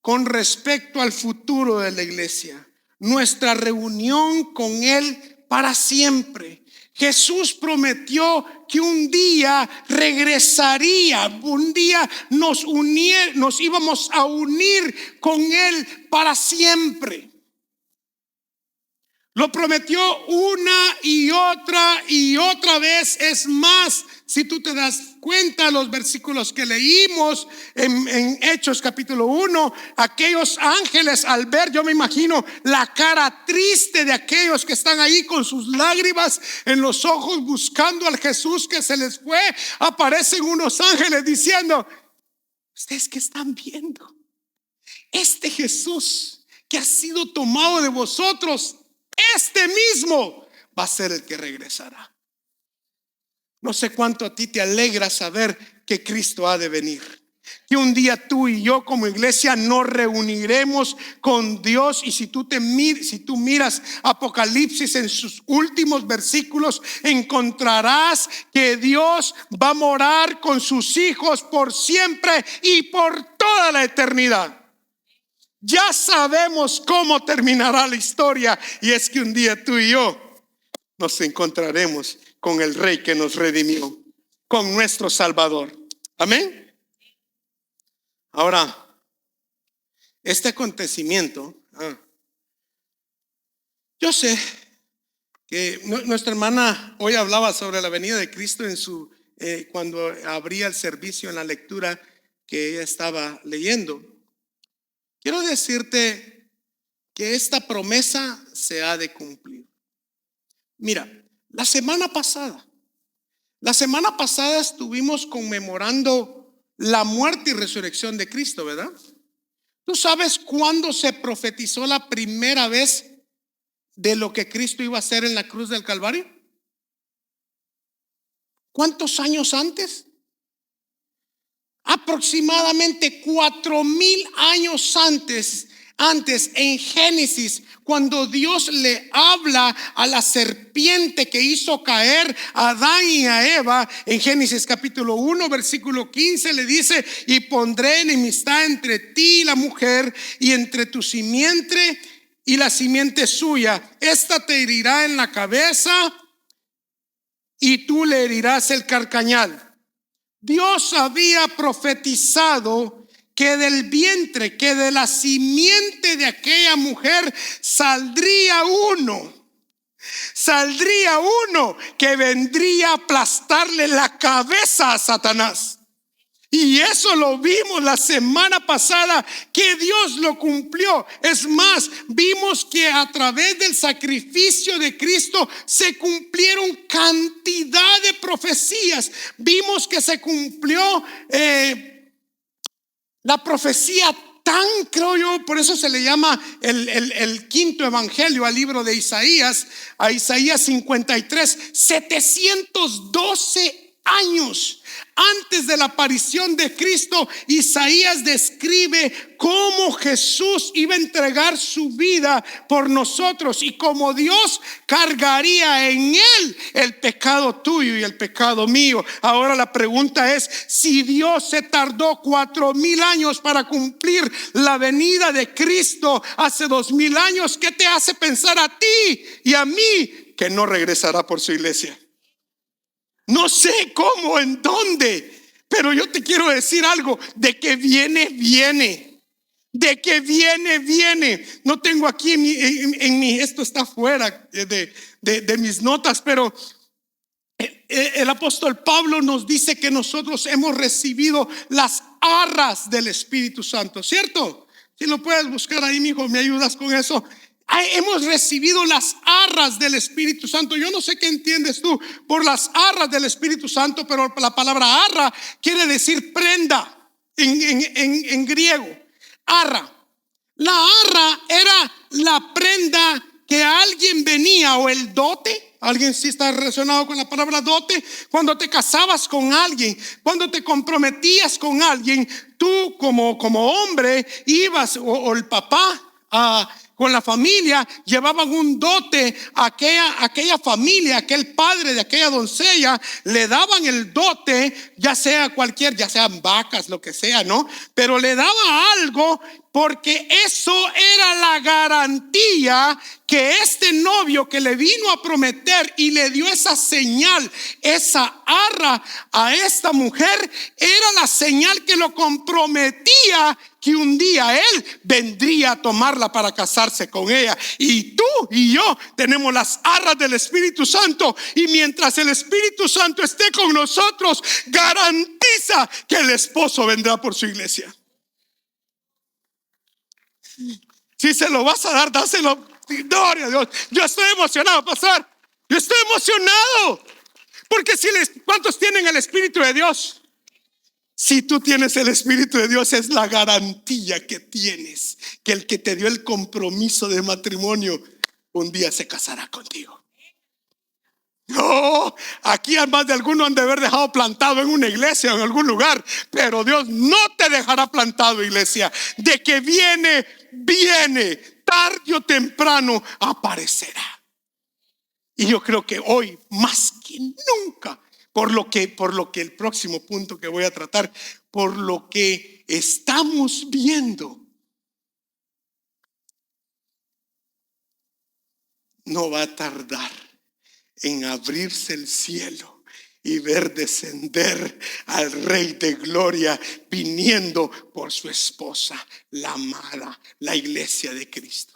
con respecto al futuro de la iglesia. Nuestra reunión con Él para siempre. Jesús prometió que un día regresaría, un día nos íbamos a unir con Él para siempre. Lo prometió una y otra vez. Es más, si tú te das cuenta, los versículos que leímos en Hechos capítulo 1, aquellos ángeles al ver, yo me imagino la cara triste de aquellos que están ahí con sus lágrimas en los ojos buscando al Jesús que se les fue, aparecen unos ángeles diciendo: ¿ustedes qué están viendo? Este Jesús que ha sido tomado de vosotros, este mismo va a ser el que regresará. No sé cuánto a ti te alegra saber que Cristo ha de venir, que un día tú y yo como iglesia nos reuniremos con Dios. Y si tú miras Apocalipsis en sus últimos versículos, encontrarás que Dios va a morar con sus hijos por siempre y por toda la eternidad. Ya sabemos cómo terminará la historia, y es que un día tú y yo nos encontraremos con el Rey que nos redimió, con nuestro Salvador. Amén. Ahora, este acontecimiento, yo sé que nuestra hermana hoy hablaba sobre la venida de Cristo cuando abría el servicio en la lectura que ella estaba leyendo. Quiero decirte que esta promesa se ha de cumplir. Mira, la semana pasada estuvimos conmemorando la muerte y resurrección de Cristo, ¿verdad? ¿Tú sabes cuándo se profetizó la primera vez de lo que Cristo iba a hacer en la cruz del Calvario? ¿Cuántos años antes? Aproximadamente 4,000 años antes, en Génesis, cuando Dios le habla a la serpiente que hizo caer a Adán y a Eva, en Génesis capítulo 1 versículo 15 le dice: y pondré enemistad entre ti y la mujer, y entre tu simiente y la simiente suya. Esta te herirá en la cabeza y tú le herirás el carcañal. Dios había profetizado que del vientre, que de la simiente de aquella mujer saldría uno que vendría a aplastarle la cabeza a Satanás. Y eso lo vimos la semana pasada, que Dios lo cumplió. Es más, vimos que a través del sacrificio de Cristo se cumplieron cantidad de profecías. Vimos que se cumplió la profecía creo yo, por eso se le llama el quinto evangelio al libro de Isaías, a Isaías 53, 712 años antes de la aparición de Cristo. Isaías describe cómo Jesús iba a entregar su vida por nosotros y cómo Dios cargaría en él el pecado tuyo y el pecado mío. Ahora la pregunta es: si Dios se tardó 4,000 años para cumplir la venida de Cristo hace 2,000 años, ¿qué te hace pensar a ti y a mí que no regresará por su iglesia? No sé cómo, en dónde, pero yo te quiero decir algo: de que viene, viene. De que viene, viene. No tengo aquí esto está fuera de mis notas, pero el apóstol Pablo nos dice que nosotros hemos recibido las arras del Espíritu Santo, ¿cierto? Si lo puedes buscar ahí, mi hijo, ¿me ayudas con eso? Hemos recibido las arras del Espíritu Santo. Yo no sé qué entiendes tú por las arras del Espíritu Santo, pero la palabra arra quiere decir prenda en griego. Arra. La arra era la prenda que alguien venía, o el dote. Alguien sí está relacionado con la palabra dote. Cuando te casabas con alguien, cuando te comprometías con alguien, tú como hombre ibas, o el papá con la familia, llevaban un dote a aquella familia, aquel padre de aquella doncella, le daban el dote, ya sean vacas, lo que sea, ¿no? Pero le daba algo porque eso era la garantía que este novio que le vino a prometer y le dio esa señal, esa arra a esta mujer, era la señal que lo comprometía que un día él vendría a tomarla para casarse con ella. Y tú y yo tenemos las arras del Espíritu Santo, y mientras el Espíritu Santo esté con nosotros, garantiza que el esposo vendrá por su iglesia. Si se lo vas a dar, dáselo. Gloria a Dios. Yo estoy emocionado, pastor. Yo estoy emocionado. Porque ¿cuántos tienen el Espíritu de Dios? Si tú tienes el Espíritu de Dios, es la garantía que tienes, que el que te dio el compromiso de matrimonio un día se casará contigo. No, aquí más de algunos han de haber dejado plantado en una iglesia o en algún lugar, pero Dios no te dejará plantado, iglesia. De que viene, tarde o temprano aparecerá. Y yo creo que hoy más que nunca, por lo que el próximo punto que voy a tratar, por lo que estamos viendo, no va a tardar en abrirse el cielo y ver descender al Rey de Gloria viniendo por su esposa, la amada, la iglesia de Cristo.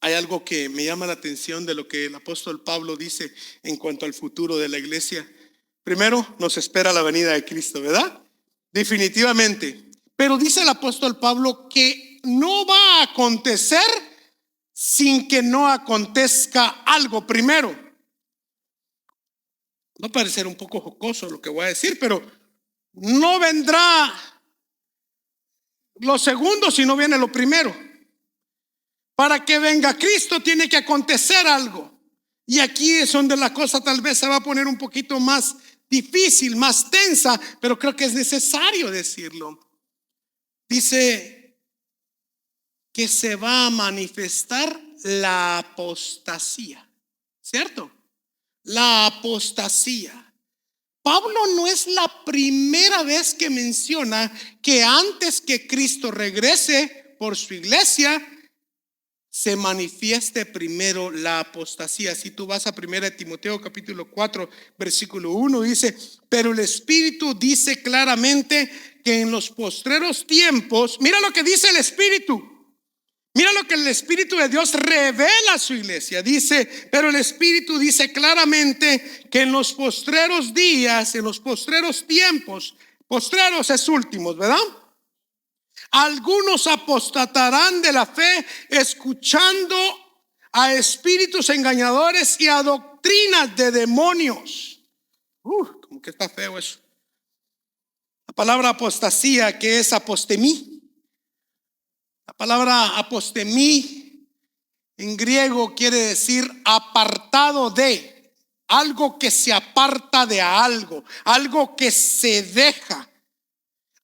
Hay algo que me llama la atención de lo que el apóstol Pablo dice en cuanto al futuro de la iglesia. Primero, nos espera la venida de Cristo, ¿verdad? Definitivamente. Pero dice el apóstol Pablo que no va a acontecer sin que no acontezca algo primero. Va a parecer un poco jocoso lo que voy a decir, pero no vendrá lo segundo si no viene lo primero. Para que venga Cristo tiene que acontecer algo. Y aquí es donde la cosa tal vez se va a poner un poquito más difícil, más tensa, pero creo que es necesario decirlo. Dice que se va a manifestar la apostasía, ¿cierto? La apostasía. Pablo no es la primera vez que menciona que antes que Cristo regrese por su iglesia, se manifieste primero la apostasía. Si tú vas a 1 Timoteo capítulo 4 versículo 1, dice: pero el Espíritu dice claramente que en los postreros tiempos, mira lo que dice el Espíritu, mira lo que el Espíritu de Dios revela a su iglesia. Dice, pero el Espíritu dice claramente que en los postreros días, en los postreros tiempos, postreros es últimos, ¿verdad? Algunos apostatarán de la fe, escuchando a espíritus engañadores y a doctrinas de demonios. Como que está feo eso. La palabra apostasía, que es apostemí. La palabra apostemí en griego quiere decir apartado de, algo que se aparta de algo, algo que se deja,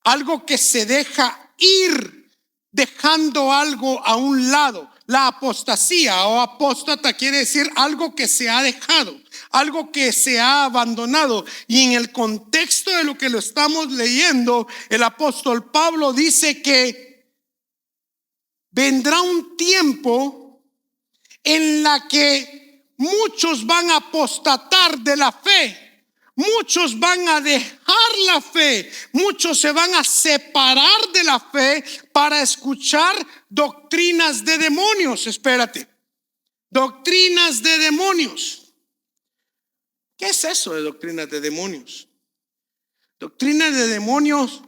algo que se deja ir, dejando algo a un lado. La apostasía o apóstata quiere decir algo que se ha dejado, algo que se ha abandonado. Y en el contexto de lo que lo estamos leyendo, el apóstol Pablo dice que vendrá un tiempo en la que muchos van a apostatar de la fe. Muchos van a dejar la fe, muchos se van a separar de la fe para escuchar doctrinas de demonios. Espérate, doctrinas de demonios. ¿Qué es eso de doctrinas de demonios? Doctrinas de demonios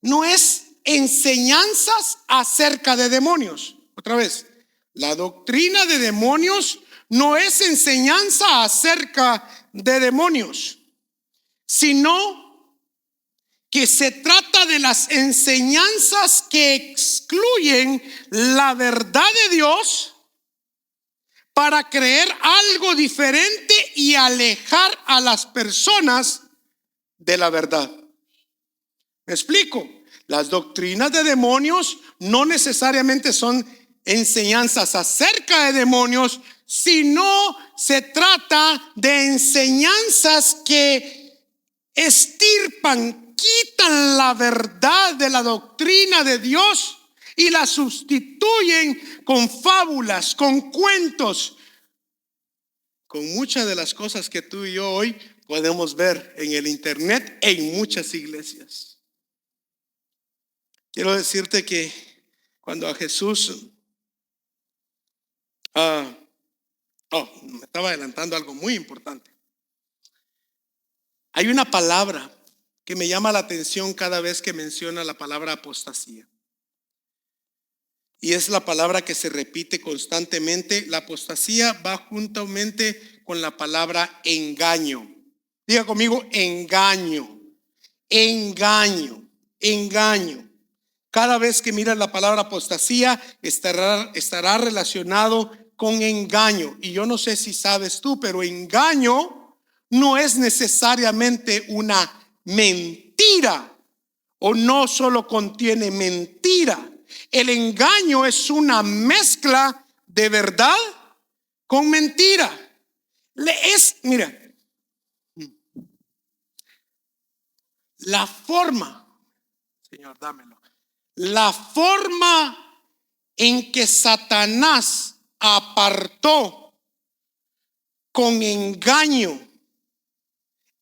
no es enseñanzas acerca de demonios. Otra vez, la doctrina de demonios no es enseñanza acerca de demonios, sino que se trata de las enseñanzas que excluyen la verdad de Dios para creer algo diferente y alejar a las personas de la verdad. ¿Me explico? Las doctrinas de demonios no necesariamente son enseñanzas acerca de demonios, sino se trata de enseñanzas que estirpan, quitan la verdad de la doctrina de Dios y la sustituyen con fábulas, con cuentos, con muchas de las cosas que tú y yo hoy podemos ver en el internet e en muchas iglesias. Quiero decirte que cuando a Jesús, me estaba adelantando algo muy importante. Hay una palabra que me llama la atención cada vez que menciona la palabra apostasía. Y es la palabra que se repite constantemente. La apostasía va juntamente con la palabra engaño. Diga conmigo, engaño, engaño, engaño. Cada vez que miras la palabra apostasía estará relacionado con engaño. Y yo no sé si sabes tú, pero engaño no es necesariamente una mentira, o no solo contiene mentira. El engaño es una mezcla de verdad con mentira. Mira, la forma, Señor, dámelo. La forma en que Satanás apartó con engaño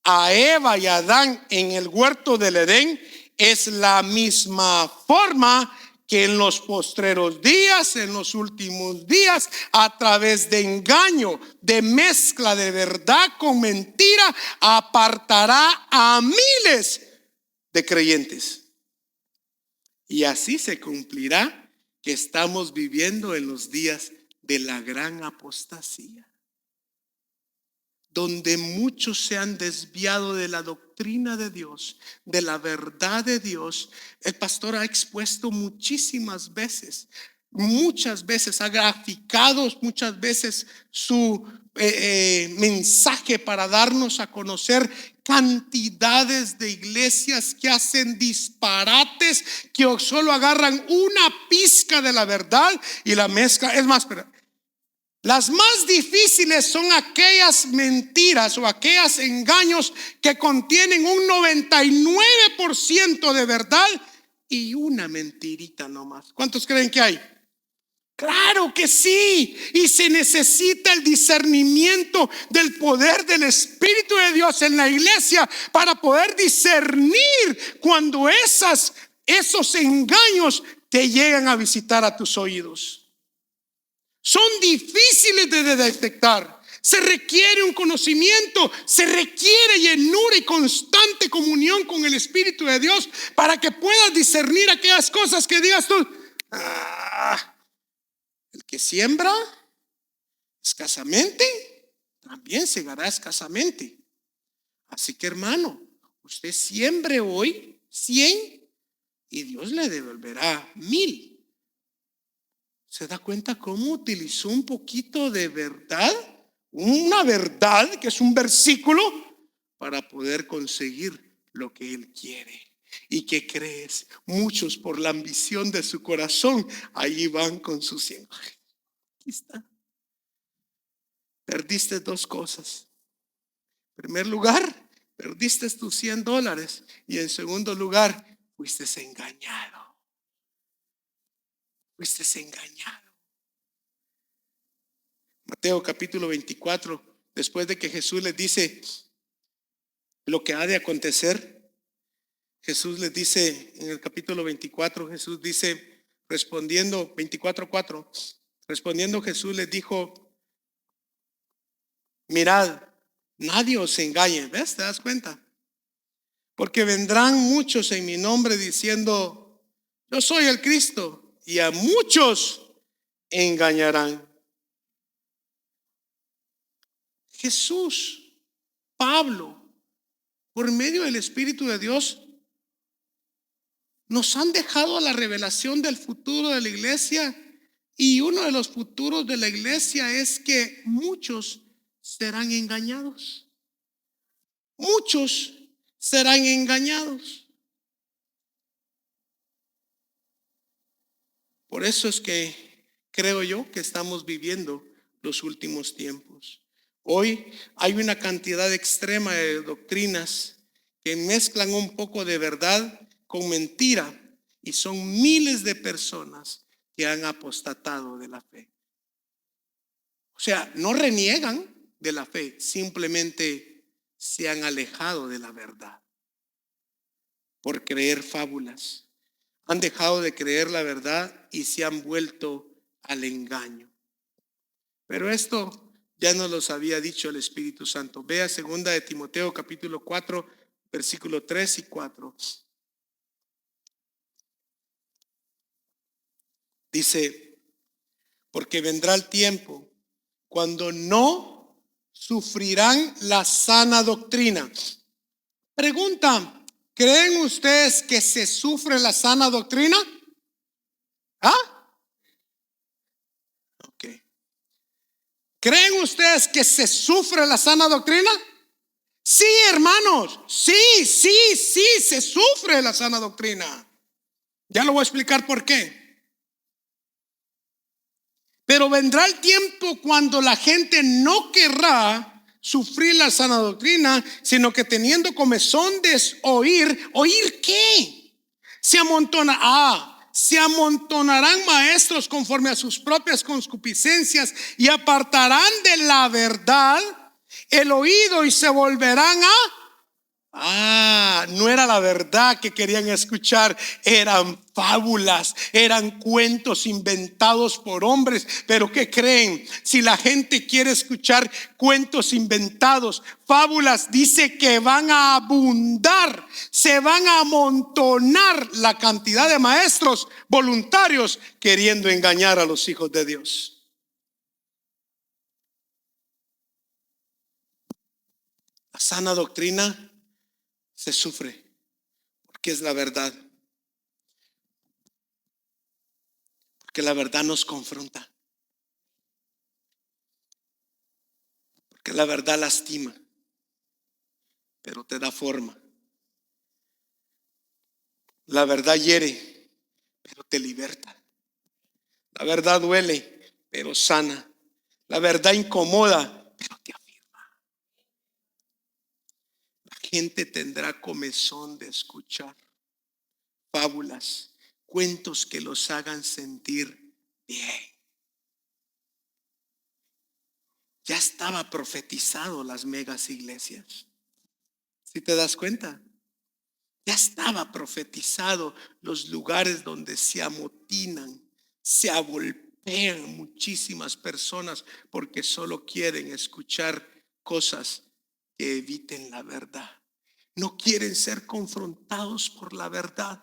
a Eva y a Adán en el huerto del Edén es la misma forma que en los postreros días, en los últimos días, a través de engaño, de mezcla de verdad con mentira, apartará a miles de creyentes. Y así se cumplirá que estamos viviendo en los días de la gran apostasía, donde muchos se han desviado de la doctrina de Dios, de la verdad de Dios. El pastor ha expuesto muchas veces, ha graficado muchas veces su mensaje para darnos a conocer cantidades de iglesias que hacen disparates, que solo agarran una pizca de la verdad y la mezcla. Es más, las más difíciles son aquellas mentiras o aquellos engaños que contienen un 99% de verdad y una mentirita nomás. ¿Cuántos creen que hay? Claro que sí. Y se necesita el discernimiento del poder del Espíritu de Dios en la iglesia para poder discernir cuando esos engaños te llegan a visitar a tus oídos. Son difíciles de detectar. Se requiere un conocimiento, se requiere llenura y constante comunión con el Espíritu de Dios para que puedas discernir aquellas cosas que digas tú. El que siembra escasamente, también segará escasamente. Así que, hermano, usted siembre hoy 100 y Dios le devolverá 1000. ¿Se da cuenta cómo utilizó un poquito de verdad? Una verdad que es un versículo para poder conseguir lo que él quiere. ¿Y qué crees? Muchos por la ambición de su corazón ahí van con sus 100. Aquí está. Perdiste dos cosas. En primer lugar, perdiste tus $100 y en segundo lugar, fuiste engañado. Fuiste engañado. Mateo capítulo 24, después de que Jesús les dice lo que ha de acontecer, Jesús les dice en el capítulo 24, Jesús dice, respondiendo, 24:4, respondiendo Jesús les dijo, mirad, nadie os engañe. ¿Ves? ¿Te das cuenta? Porque vendrán muchos en mi nombre diciendo, yo soy el Cristo, y a muchos engañarán. Jesús, Pablo, por medio del Espíritu de Dios, nos han dejado la revelación del futuro de la iglesia, y uno de los futuros de la iglesia es que muchos serán engañados. Muchos serán engañados. Por eso es que creo yo que estamos viviendo los últimos tiempos. Hoy hay una cantidad extrema de doctrinas que mezclan un poco de verdad con mentira, y son miles de personas que han apostatado de la fe. O sea, no reniegan de la fe, simplemente se han alejado de la verdad por creer fábulas. Han dejado de creer la verdad y se han vuelto al engaño. Pero esto ya nos los había dicho el Espíritu Santo. Vea 2 de Timoteo capítulo 4, versículo 3 y 4. Dice, porque vendrá el tiempo cuando no sufrirán la sana doctrina. Pregunta, ¿creen ustedes que se sufre la sana doctrina? ¿Ah? Ok. ¿Creen ustedes que se sufre la sana doctrina? Sí, hermanos, sí, se sufre la sana doctrina. Ya lo voy a explicar por qué. Pero vendrá el tiempo cuando la gente no querrá sufrir la sana doctrina, sino que teniendo comezón de oír, ¿oír qué? Se amontonarán maestros conforme a sus propias concupiscencias y apartarán de la verdad el oído y se volverán no era la verdad que querían escuchar, eran fábulas, eran cuentos inventados por hombres. Pero ¿qué creen? Si la gente quiere escuchar cuentos inventados, fábulas, dice que van a abundar, se van a amontonar la cantidad de maestros voluntarios queriendo engañar a los hijos de Dios. La sana doctrina se sufre porque es la verdad. Porque la verdad nos confronta. Porque la verdad lastima, pero te da forma. La verdad hiere, pero te liberta. La verdad duele, pero sana. La verdad incomoda, pero te afirma. La gente tendrá comezón de escuchar fábulas, cuentos que los hagan sentir bien. Ya estaba profetizado las megas iglesias. ¿Sí te das cuenta? Ya estaba profetizado los lugares donde se amotinan, se agolpean muchísimas personas porque solo quieren escuchar cosas que eviten la verdad. No quieren ser confrontados por la verdad,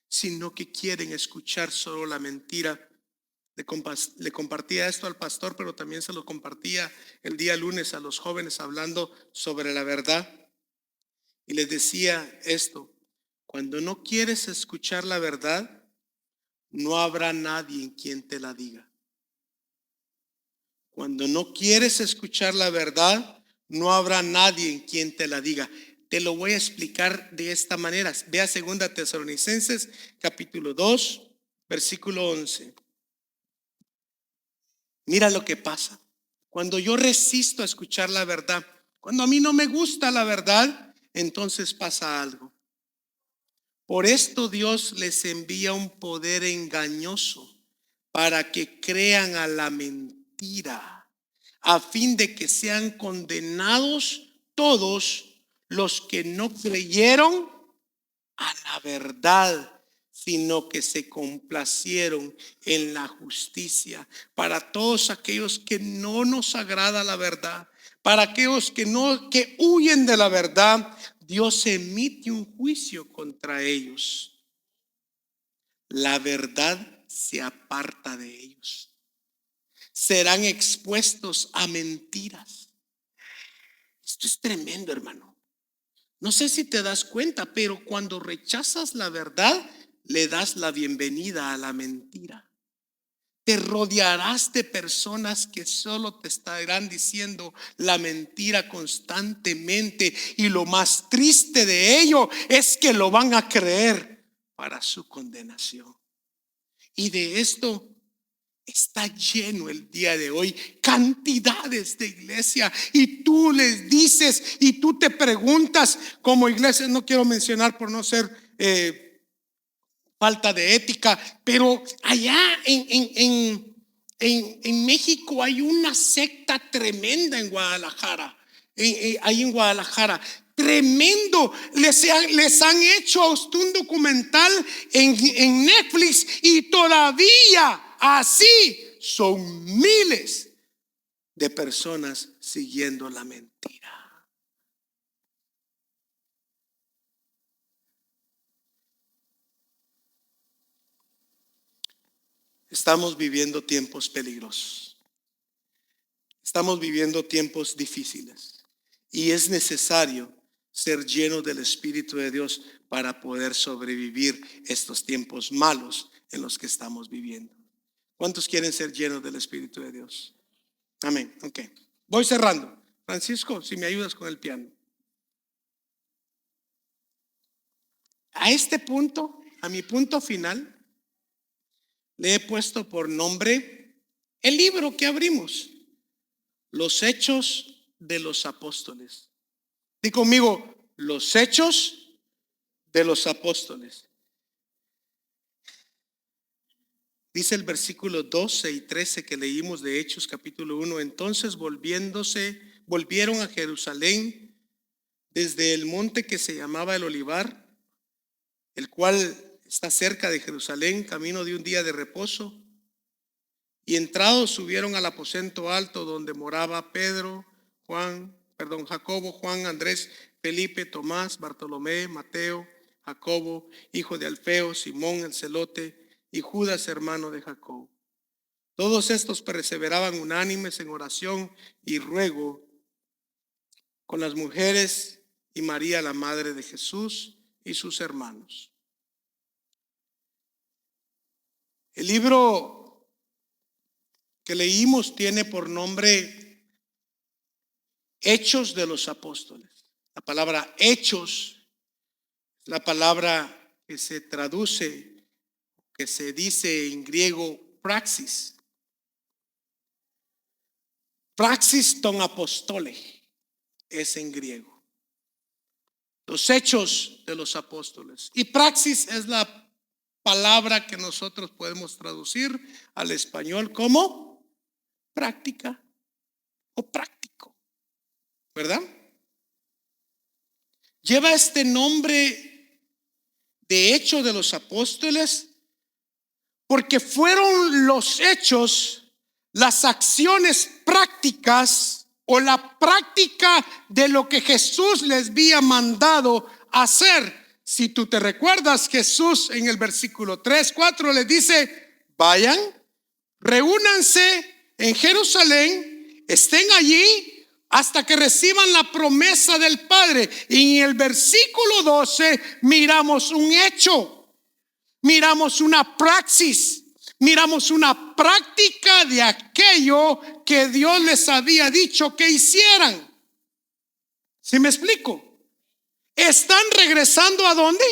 sino que quieren escuchar solo la mentira. Le compartía esto al pastor, pero también se lo compartía el día lunes a los jóvenes hablando sobre la verdad. Y les decía esto: cuando no quieres escuchar la verdad, no habrá nadie en quien te la diga. Cuando no quieres escuchar la verdad, no habrá nadie en quien te la diga. Te lo voy a explicar de esta manera. Vea 2 Tesalonicenses capítulo 2, versículo 11. Mira lo que pasa. Cuando yo resisto a escuchar la verdad, cuando a mí no me gusta la verdad, entonces pasa algo. Por esto Dios les envía un poder engañoso para que crean a la mentira, a fin de que sean condenados todos los que no creyeron a la verdad, sino que se complacieron en la justicia. Para todos aquellos que no nos agrada la verdad, para aquellos que huyen de la verdad, Dios emite un juicio contra ellos. La verdad se aparta de ellos. Serán expuestos a mentiras. Esto es tremendo, hermano. No sé si te das cuenta, pero cuando rechazas la verdad, le das la bienvenida a la mentira. Te rodearás de personas que solo te estarán diciendo la mentira constantemente, y lo más triste de ello es que lo van a creer para su condenación. Y de esto está está lleno el día de hoy, cantidades de iglesia, y tú les dices y tú te preguntas como iglesia, no quiero mencionar por no ser falta de ética, pero allá en México hay una secta tremenda en Guadalajara, ahí en Guadalajara. Tremendo, les han hecho un documental en Netflix y todavía así son miles de personas siguiendo la mentira. Estamos viviendo tiempos peligrosos. Estamos viviendo tiempos difíciles y es necesario ser lleno del Espíritu de Dios para poder sobrevivir estos tiempos malos en los que estamos viviendo. ¿Cuántos quieren ser llenos del Espíritu de Dios? Amén. Ok. Voy cerrando. Francisco, si me ayudas con el piano. A este punto, a mi punto final, le he puesto por nombre el libro que abrimos, Los Hechos de los Apóstoles. Di conmigo, los Hechos de los Apóstoles. Dice el versículo 12 y 13 que leímos de Hechos capítulo 1. Entonces volvieron a Jerusalén desde el monte que se llamaba el Olivar, el cual está cerca de Jerusalén, camino de un día de reposo. Y entrados subieron al aposento alto donde moraba Jacobo, Juan, Andrés, Felipe, Tomás, Bartolomé, Mateo, Jacobo, hijo de Alfeo, Simón el celote y Judas, hermano de Jacobo. Todos estos perseveraban unánimes en oración y ruego con las mujeres y María, la madre de Jesús, y sus hermanos. El libro que leímos tiene por nombre Hechos de los Apóstoles. La palabra hechos es la palabra que se traduce, que se dice en griego praxis. Praxis ton apostole es en griego. Los hechos de los apóstoles. Y praxis es la palabra que nosotros podemos traducir al español como práctica o práctico, ¿verdad? Lleva este nombre de Hecho de los Apóstoles porque fueron los hechos, las acciones prácticas o la práctica de lo que Jesús les había mandado hacer. Si tú te recuerdas, Jesús en el versículo 3, 4 les dice: vayan, reúnanse en Jerusalén, estén allí hasta que reciban la promesa del Padre. Y en el versículo 12 miramos un hecho, miramos una praxis, miramos una práctica de aquello que Dios les había dicho que hicieran. ¿Sí me explico? Están regresando ¿a dónde?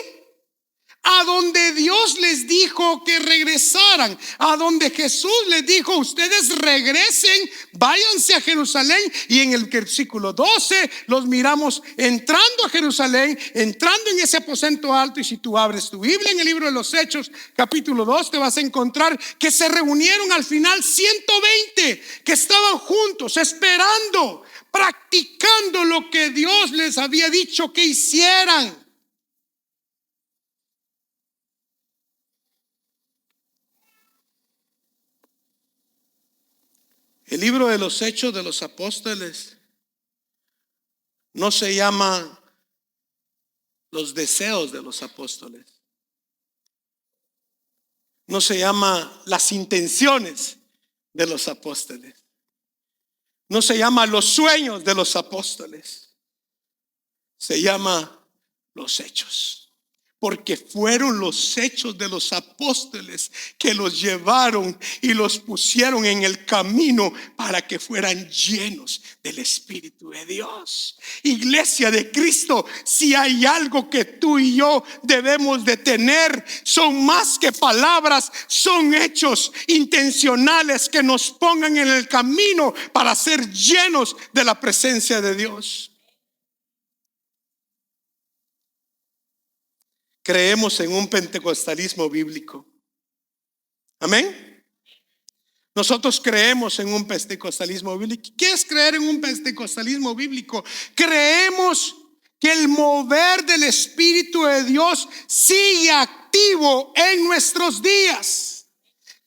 A donde Dios les dijo que regresaran, a donde Jesús les dijo: ustedes regresen, váyanse a Jerusalén. Y en el versículo 12 los miramos entrando a Jerusalén, entrando en ese aposento alto. Y si tú abres tu Biblia en el libro de los Hechos capítulo 2, te vas a encontrar que se reunieron al final 120 que estaban juntos esperando, practicando lo que Dios les había dicho que hicieran. El libro de los Hechos de los Apóstoles no se llama Los Deseos de los Apóstoles, no se llama Las Intenciones de los Apóstoles, no se llama Los Sueños de los Apóstoles, se llama Los Hechos. porque fueron los hechos de los apóstoles que los llevaron y los pusieron en el camino para que fueran llenos del Espíritu de Dios. Iglesia de Cristo, si hay algo que tú y yo debemos de tener, son más que palabras, son hechos intencionales que nos pongan en el camino para ser llenos de la presencia de Dios. Creemos en un pentecostalismo bíblico. Amén. Nosotros creemos en un pentecostalismo bíblico. ¿Qué es creer en un pentecostalismo bíblico? Creemos que el mover del Espíritu de Dios sigue activo en nuestros días.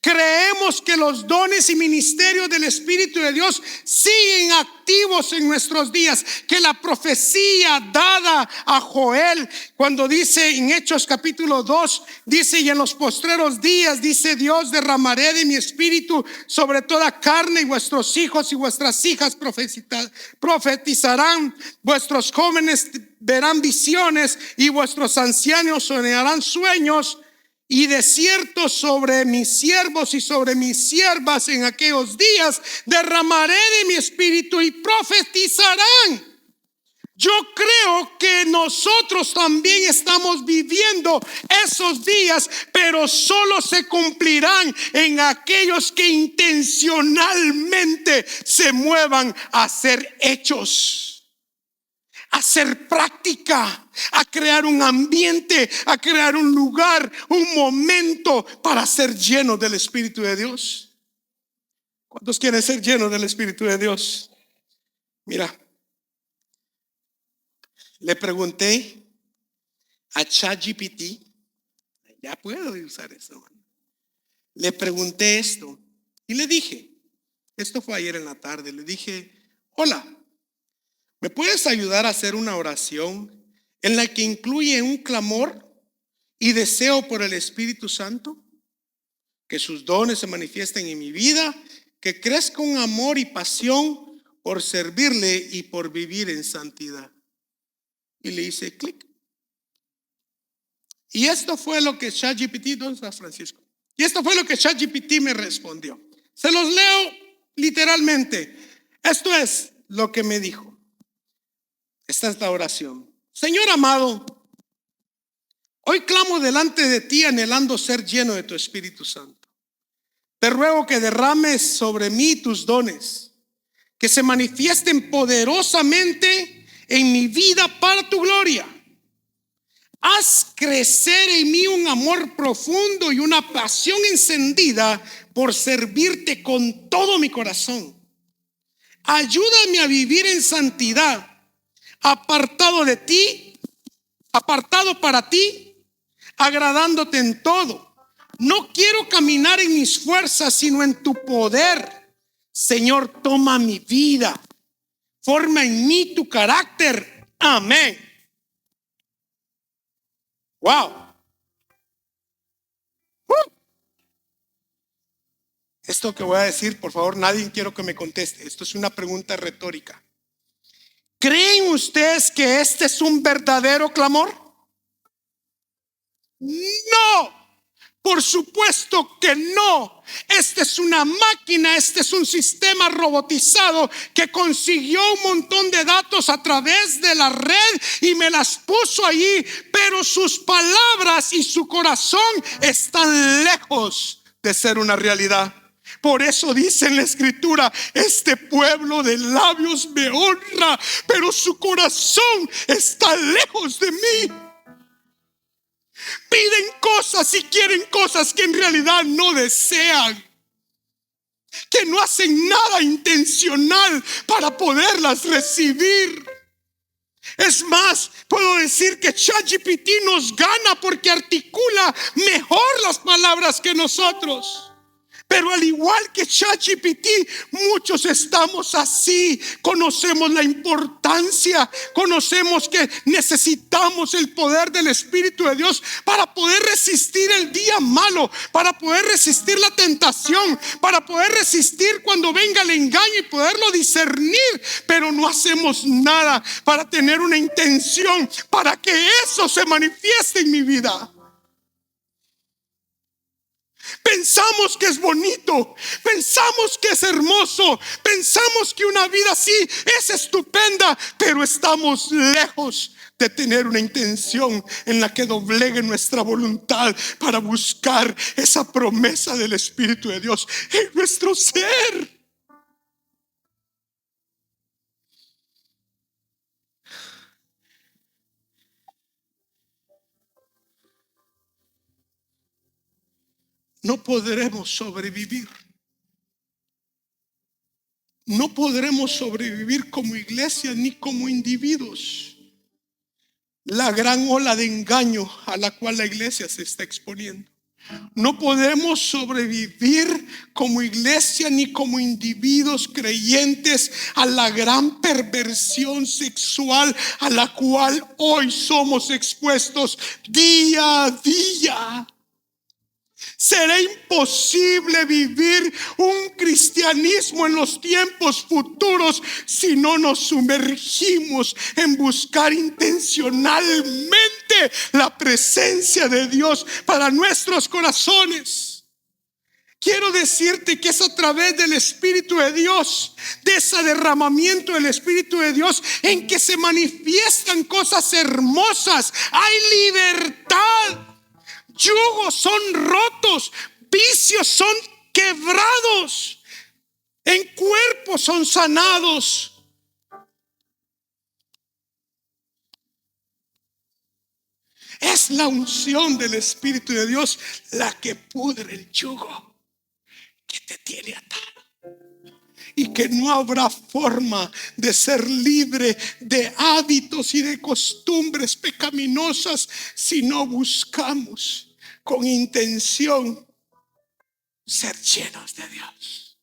Creemos que los dones y ministerios del Espíritu de Dios siguen activos en nuestros días. Que la profecía dada a Joel, cuando dice en Hechos capítulo 2, dice: y en los postreros días, dice Dios, derramaré de mi espíritu sobre toda carne, y vuestros hijos y vuestras hijas profetizarán, vuestros jóvenes verán visiones y vuestros ancianos soñarán sueños. Y de cierto sobre mis siervos y sobre mis siervas en aquellos días derramaré de mi espíritu y profetizarán. Yo creo que nosotros también estamos viviendo esos días, pero solo se cumplirán en aquellos que intencionalmente se muevan a ser hechos, a hacer práctica, a crear un ambiente, a crear un lugar, un momento para ser lleno del Espíritu de Dios. ¿Cuántos quieren ser llenos del Espíritu de Dios? Mira, le pregunté a ChatGPT, ya puedo usar eso. Le pregunté esto y le dije, esto fue ayer en la tarde, le dije: hola, ¿me puedes ayudar a hacer una oración en la que incluye un clamor y deseo por el Espíritu Santo? Que sus dones se manifiesten en mi vida, que crezca un amor y pasión por servirle y por vivir en santidad. Y le hice clic. Y esto fue lo que ChatGPT, ¿dónde está Francisco? Y esto fue lo que ChatGPT me respondió. Se los leo literalmente. Esto es lo que me dijo. Esta es la oración. Señor amado, hoy clamo delante de ti anhelando ser lleno de tu Espíritu Santo. Te ruego que derrames sobre mí tus dones, que se manifiesten poderosamente en mi vida para tu gloria. Haz crecer en mí un amor profundo y una pasión encendida por servirte con todo mi corazón. Ayúdame a vivir en santidad, apartado de ti, apartado para ti, agradándote en todo. No quiero caminar en mis fuerzas, sino en tu poder. Señor, toma mi vida, forma en mí tu carácter. Amén. Wow. Esto que voy a decir, por favor, nadie quiero que me conteste. Esto es una pregunta retórica. ¿Creen ustedes que este es un verdadero clamor? No, por supuesto que no. Este es una máquina, este es un sistema robotizado que consiguió un montón de datos a través de la red y me las puso allí, pero sus palabras y su corazón están lejos de ser una realidad. Por eso dice en la escritura: este pueblo de labios me honra, pero su corazón está lejos de mí. Piden cosas y quieren cosas que en realidad no desean, que no hacen nada intencional para poderlas recibir. Es más, puedo decir que ChatGPT nos gana porque articula mejor las palabras que nosotros. Pero al igual que ChatGPT, muchos estamos así. Conocemos la importancia, conocemos que necesitamos el poder del Espíritu de Dios para poder resistir el día malo, para poder resistir la tentación, para poder resistir cuando venga el engaño y poderlo discernir. Pero no hacemos nada para tener una intención para que eso se manifieste en mi vida. Pensamos que es bonito, pensamos que es hermoso, pensamos que una vida así es estupenda, pero estamos lejos de tener una intención en la que doblegue nuestra voluntad para buscar esa promesa del Espíritu de Dios en nuestro ser. No podremos sobrevivir. No podremos sobrevivir como iglesia ni como individuos. La gran ola de engaño a la cual la iglesia se está exponiendo. No podemos sobrevivir como iglesia ni como individuos creyentes a la gran perversión sexual a la cual hoy somos expuestos día a día. Será imposible vivir un cristianismo en los tiempos futuros si no nos sumergimos en buscar intencionalmente la presencia de Dios para nuestros corazones. Quiero decirte que es a través del Espíritu de Dios, de ese derramamiento del Espíritu de Dios, en que se manifiestan cosas hermosas. Hay libertad. Yugos son rotos, vicios son quebrados, en cuerpos son sanados. Es la unción del Espíritu de Dios la que pudre el yugo que te tiene atado. Y que no habrá forma de ser libre de hábitos y de costumbres pecaminosas si no buscamos con intención ser llenos de Dios.